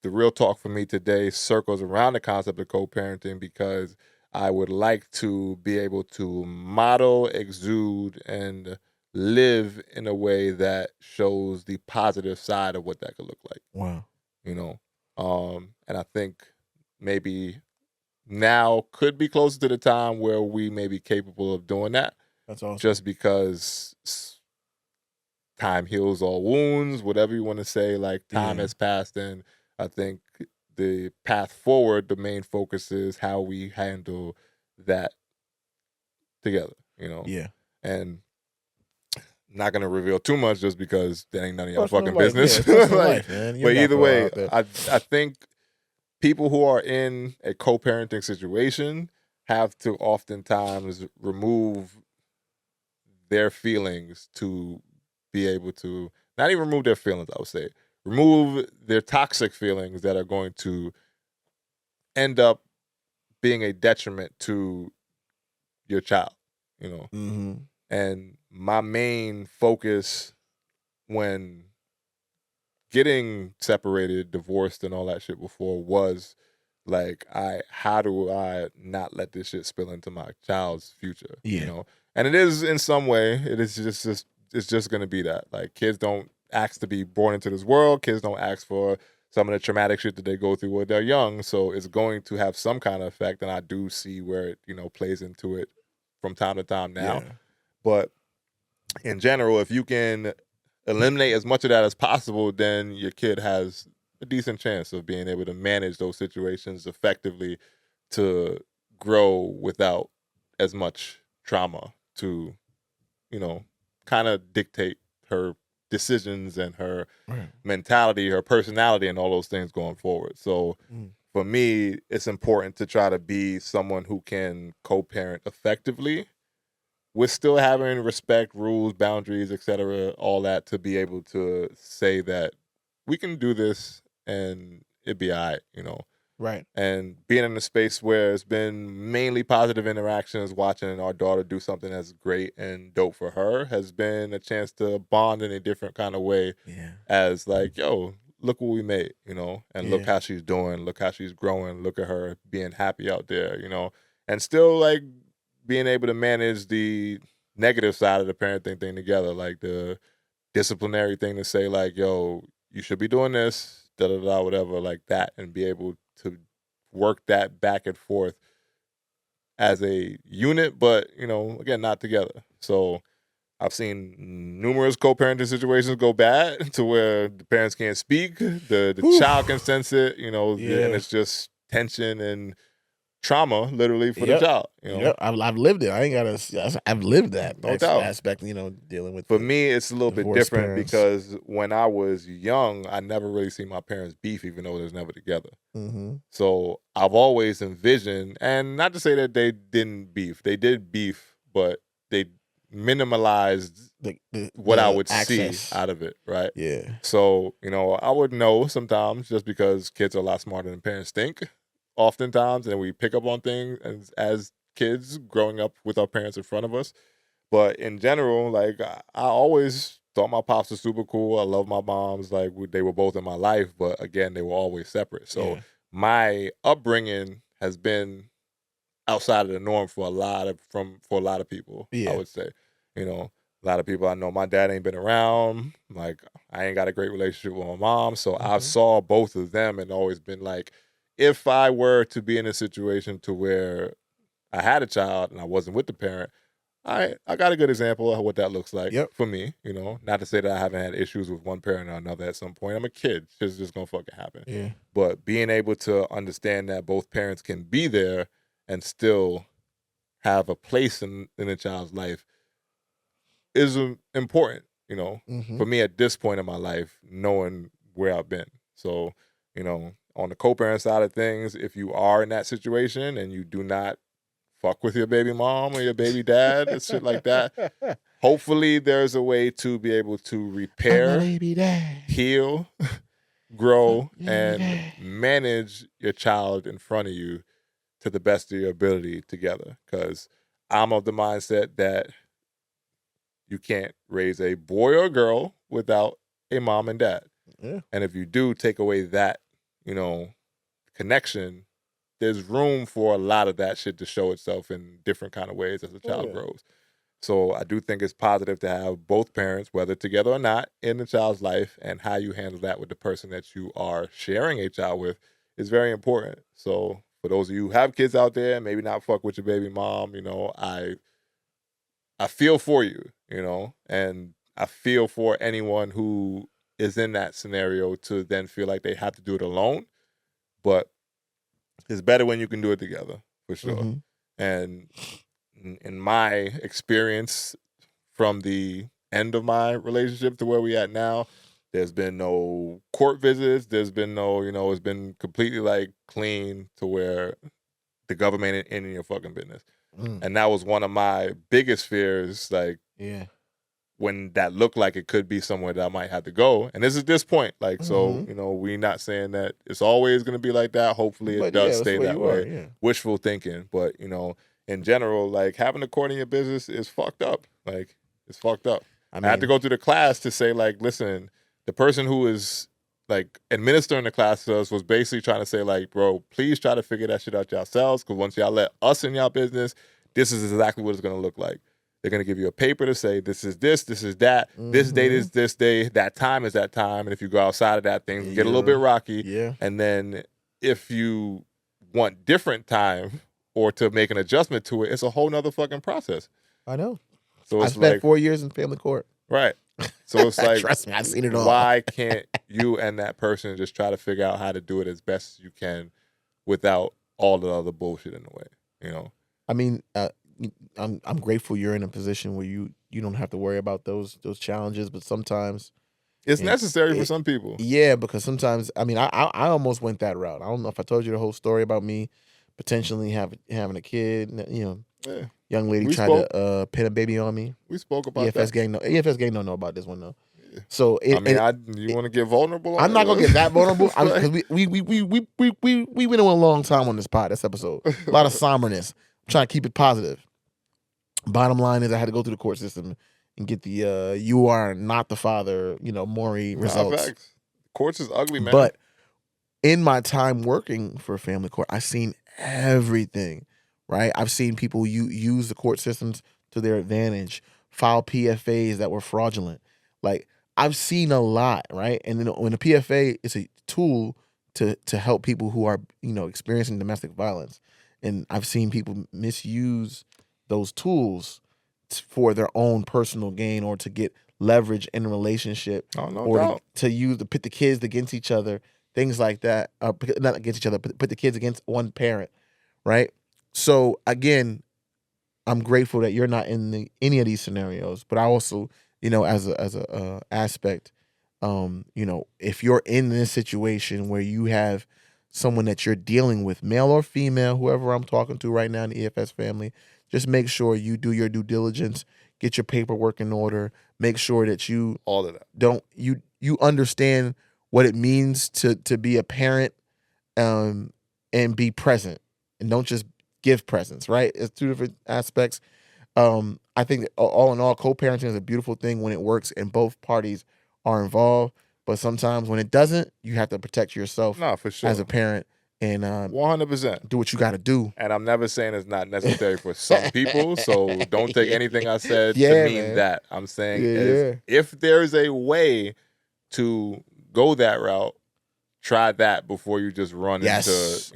the real talk for me today circles around the concept of co-parenting, because I would like to be able to model, exude, and live in a way that shows the positive side of what that could look like. Wow. And I think maybe now could be closer to the time where we may be capable of doing that. That's awesome. Just because time heals all wounds, whatever you want to say, like time has passed, and I think the path forward, the main focus is how we handle that together, Yeah. And not gonna reveal too much just because that ain't none of y'all fucking business. Life, man. But either way, I think people who are in a co-parenting situation have to oftentimes remove their feelings to be able to, not even remove their feelings, I would say, remove their toxic feelings that are going to end up being a detriment to your child, And my main focus when getting separated, divorced, and all that shit before was like, how do I not let this shit spill into my child's future? And it is, in some way, it is just it's just gonna be that. Like, kids don't ask to be born into this world. Kids don't ask for some of the traumatic shit that they go through when they're young. So it's going to have some kind of effect, and I do see where it plays into it from time to time now. Yeah. But in general, if you can eliminate as much of that as possible, then your kid has a decent chance of being able to manage those situations effectively, to grow without as much trauma to, kind of dictate her decisions and her mentality, her personality, and all those things going forward. So for me, it's important to try to be someone who can co-parent effectively with still having respect, rules, boundaries, etc., all that, to be able to say that we can do this and it'd be all right, Right. And being in a space where it's been mainly positive interactions, watching our daughter do something that's great and dope for her has been a chance to bond in a different kind of way. Yeah. As like, yo, look what we made, and look Yeah. how she's doing, look how she's growing, look at her being happy out there, and still like being able to manage the negative side of the parenting thing together, like the disciplinary thing to say like, yo, you should be doing this, whatever, like that, and be able to work that back and forth as a unit, but again, not together. So I've seen numerous co-parenting situations go bad to where the parents can't speak, the child can sense it, and it's just tension and trauma, literally, for the child. Yep. I've lived it. I ain't gotta. I've lived that No doubt. aspect. Dealing with. For me, it's a little bit different parents. because when I was young, I never really seen my parents beef, even though they was never together. Mm-hmm. So I've always envisioned, and not to say that they didn't beef, they did beef, but they minimalized what I would access. see out of it, right? Yeah. So, I would know sometimes, just because kids are a lot smarter than parents think, oftentimes, and we pick up on things as kids growing up with our parents in front of us. But in general, like, I always thought my pops were super cool. I love my moms. Like, they were both in my life, but again, they were always separate. So my upbringing has been outside of the norm for a lot of people. I would say, a lot of people I know, my dad ain't been around. Like, I ain't got a great relationship with my mom, so I saw both of them and always been like, if I were to be in a situation to where I had a child and I wasn't with the parent, I got a good example of what that looks like for me. Not to say that I haven't had issues with one parent or another at some point. I'm a kid; it's just gonna fucking happen. Yeah. But being able to understand that both parents can be there and still have a place in a child's life is important, for me at this point in my life, knowing where I've been. So, on the co-parent side of things, if you are in that situation and you do not fuck with your baby mom or your baby dad and shit like that, hopefully there's a way to be able to repair, heal, grow, and manage your child in front of you to the best of your ability together. Because I'm of the mindset that you can't raise a boy or girl without a mom and dad. Yeah. And if you do take away that, connection, there's room for a lot of that shit to show itself in different kind of ways as the child grows. So I do think it's positive to have both parents, whether together or not, in the child's life, and how you handle that with the person that you are sharing a child with is very important. So for those of you who have kids out there, maybe not fuck with your baby mom, I feel for you, and I feel for anyone who is in that scenario to then feel like they have to do it alone. But it's better when you can do it together, for sure. Mm-hmm. And in my experience, from the end of my relationship to where we at now, there's been no court visits. There's been no, it's been completely like clean to where the government ain't in your fucking business. And that was one of my biggest fears, like, when that looked like it could be somewhere that I might have to go. And this is this point. Like, so, we're not saying that it's always going to be like that. Hopefully it does stay that way. Wishful thinking. But, in general, like, having a court in your business is fucked up. Like, it's fucked up. I had to go through the class to say, like, listen, the person who is, like, administering the class to us was basically trying to say, like, bro, please try to figure that shit out yourselves, because once y'all let us in y'all business, this is exactly what it's going to look like. They're going to give you a paper to say, this is this is that, this date is this day, that time is that time, and if you go outside of that, things get a little bit rocky. Yeah. And then if you want different time or to make an adjustment to it, it's a whole nother fucking process. I know. So I it's spent like 4 years in family court. Right. So it's like, trust me, I've seen it all. Why can't you and that person just try to figure out how to do it as best as you can without all the other bullshit in the way, I mean, I'm grateful you're in a position where you don't have to worry about those challenges, but sometimes it's necessary for some people. Yeah, because sometimes, I mean, I almost went that route. I don't know if I told you the whole story about me potentially having a kid. Young lady tried to pin a baby on me. We spoke about EFS that. EFS gang don't know about this one though. So you want to get vulnerable? I'm not gonna get that vulnerable because we went on a long time on this episode. A lot of somberness. I'm trying to keep it positive. Bottom line is, I had to go through the court system and get the "you are not the father," Maury results. Facts. Courts is ugly, man. But in my time working for a family court, I've seen everything. Right? I've seen people use the court systems to their advantage, file PFAs that were fraudulent. Like, I've seen a lot, right? And then when a PFA is a tool to help people who are, experiencing domestic violence, and I've seen people misuse those tools for their own personal gain or to get leverage in a relationship, to pit the kids against each other, things like that. Not against each other, but put the kids against one parent, right? So again, I'm grateful that you're not in any of these scenarios, but I also, as a aspect, if you're in this situation where you have someone that you're dealing with, male or female, whoever I'm talking to right now in the EFS family, just make sure you do your due diligence, get your paperwork in order, make sure that you all of that you understand what it means to be a parent, and be present, and don't just give presents, right? It's two different aspects. I think that all in all, co-parenting is a beautiful thing when it works and both parties are involved. But sometimes when it doesn't, you have to protect yourself for sure. as a parent and 100% do what you got to do. And I'm never saying it's not necessary for some people, so don't take anything I said to mean that. I'm saying if there's a way to go that route, try that before you just run into.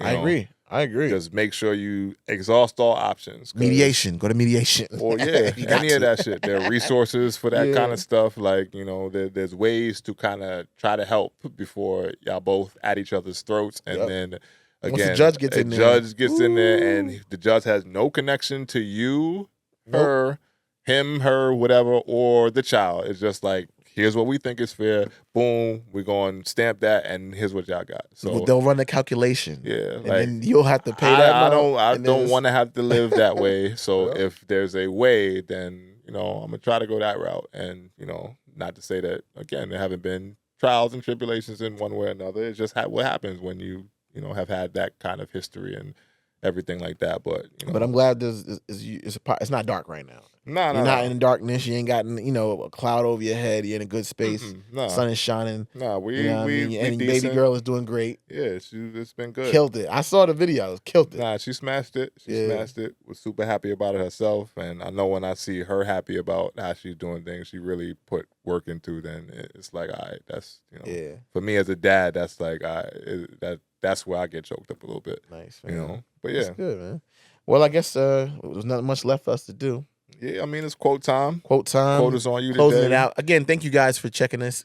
I agree. Just make sure you exhaust all options. Mediation. Go to mediation. Or any of that shit. There are resources for that kind of stuff. Like, there's ways to kind of try to help before y'all both at each other's throats. And then again, once the judge gets in there, and the judge has no connection to you, her, him, her, whatever, or the child. It's just like, here's what we think is fair. Boom, we're going to stamp that, and here's what y'all got. So they'll run the calculation. Yeah, and then you'll have to pay that. I don't want to have to live that way. So if there's a way, then I'm gonna try to go that route. And not to say that again, there haven't been trials and tribulations in one way or another. It's just what happens when you have had that kind of history and everything like that. But but I'm glad it's not dark right now. You're not in darkness. You ain't got a cloud over your head. You're in a good space. Sun is shining. And baby girl is doing great. Yeah, it's been good. Killed it. I saw the videos. Killed it. She smashed it. Smashed it. Was super happy about it herself. And I know when I see her happy about how she's doing things, she really put work into. Then it's like, all right, that's for me as a dad, that's like that's where I get choked up a little bit. Nice, man. But yeah, that's good, man. Well, I guess there's not much left for us to do. Yeah, I mean, it's quote time. Quote time. Quote is on you Closing today. it out. Again, thank you guys for checking us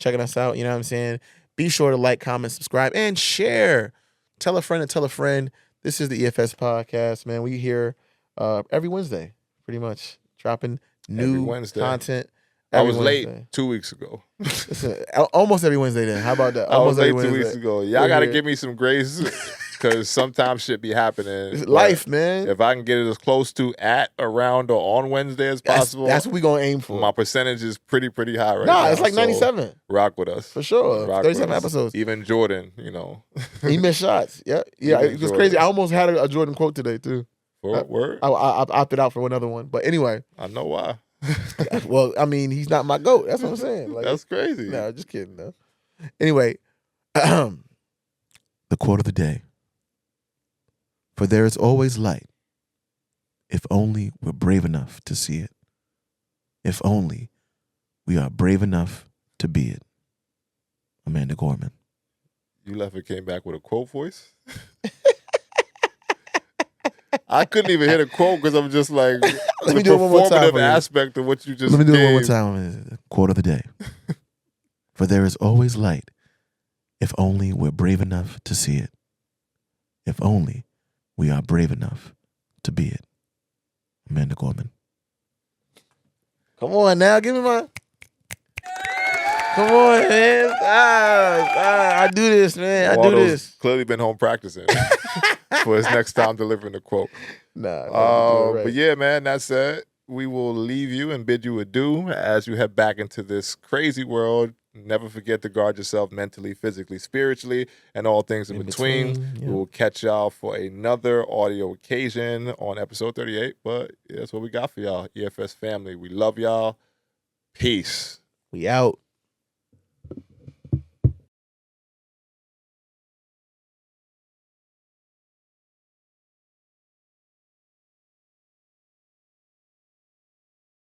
out. You know what I'm saying? Be sure to like, comment, subscribe, and share. Tell a friend and tell a friend. This is the EFS podcast, man. We here every Wednesday, pretty much, dropping new content. I was late 2 weeks ago. Listen, almost every Wednesday then. How about that? I was late 2 weeks ago. Y'all got to give me some grace because sometimes shit be happening. It's life, man. If I can get it as close to, at, around, or on Wednesday as possible. That's what we're going to aim for. My percentage is pretty high right now. Nah, it's like 97. So rock with us. For sure. 37 episodes. Even Jordan, He missed shots. Yeah. It was crazy. I almost had a Jordan quote today, too. Word? I opted out for another one. But anyway. I know why. Well, I mean, he's not my GOAT. That's what I'm saying. Like, that's crazy. No, just kidding. No. Anyway, the quote of the day. For there is always light, if only we're brave enough to see it. If only we are brave enough to be it. Amanda Gorman. You left and came back with a quote voice? I couldn't even hit a quote because I'm just like Let me do it one more time. Aspect of what you just Let me do it one more time. Quote of the day. For there is always light, if only we're brave enough to see it. If only we are brave enough to be it. Amanda Gorman. Come on now, give me my. Come on, man. I do this, man. I do this. Clearly been home practicing for his next time delivering the quote. Nah. Right. But yeah, man, that said, we will leave you and bid you adieu as you head back into this crazy world. Never forget to guard yourself mentally, physically, spiritually, and all things in between. Yep. We will catch y'all for another audio occasion on episode 38. But that's what we got for y'all, EFS family. We love y'all. Peace. We out.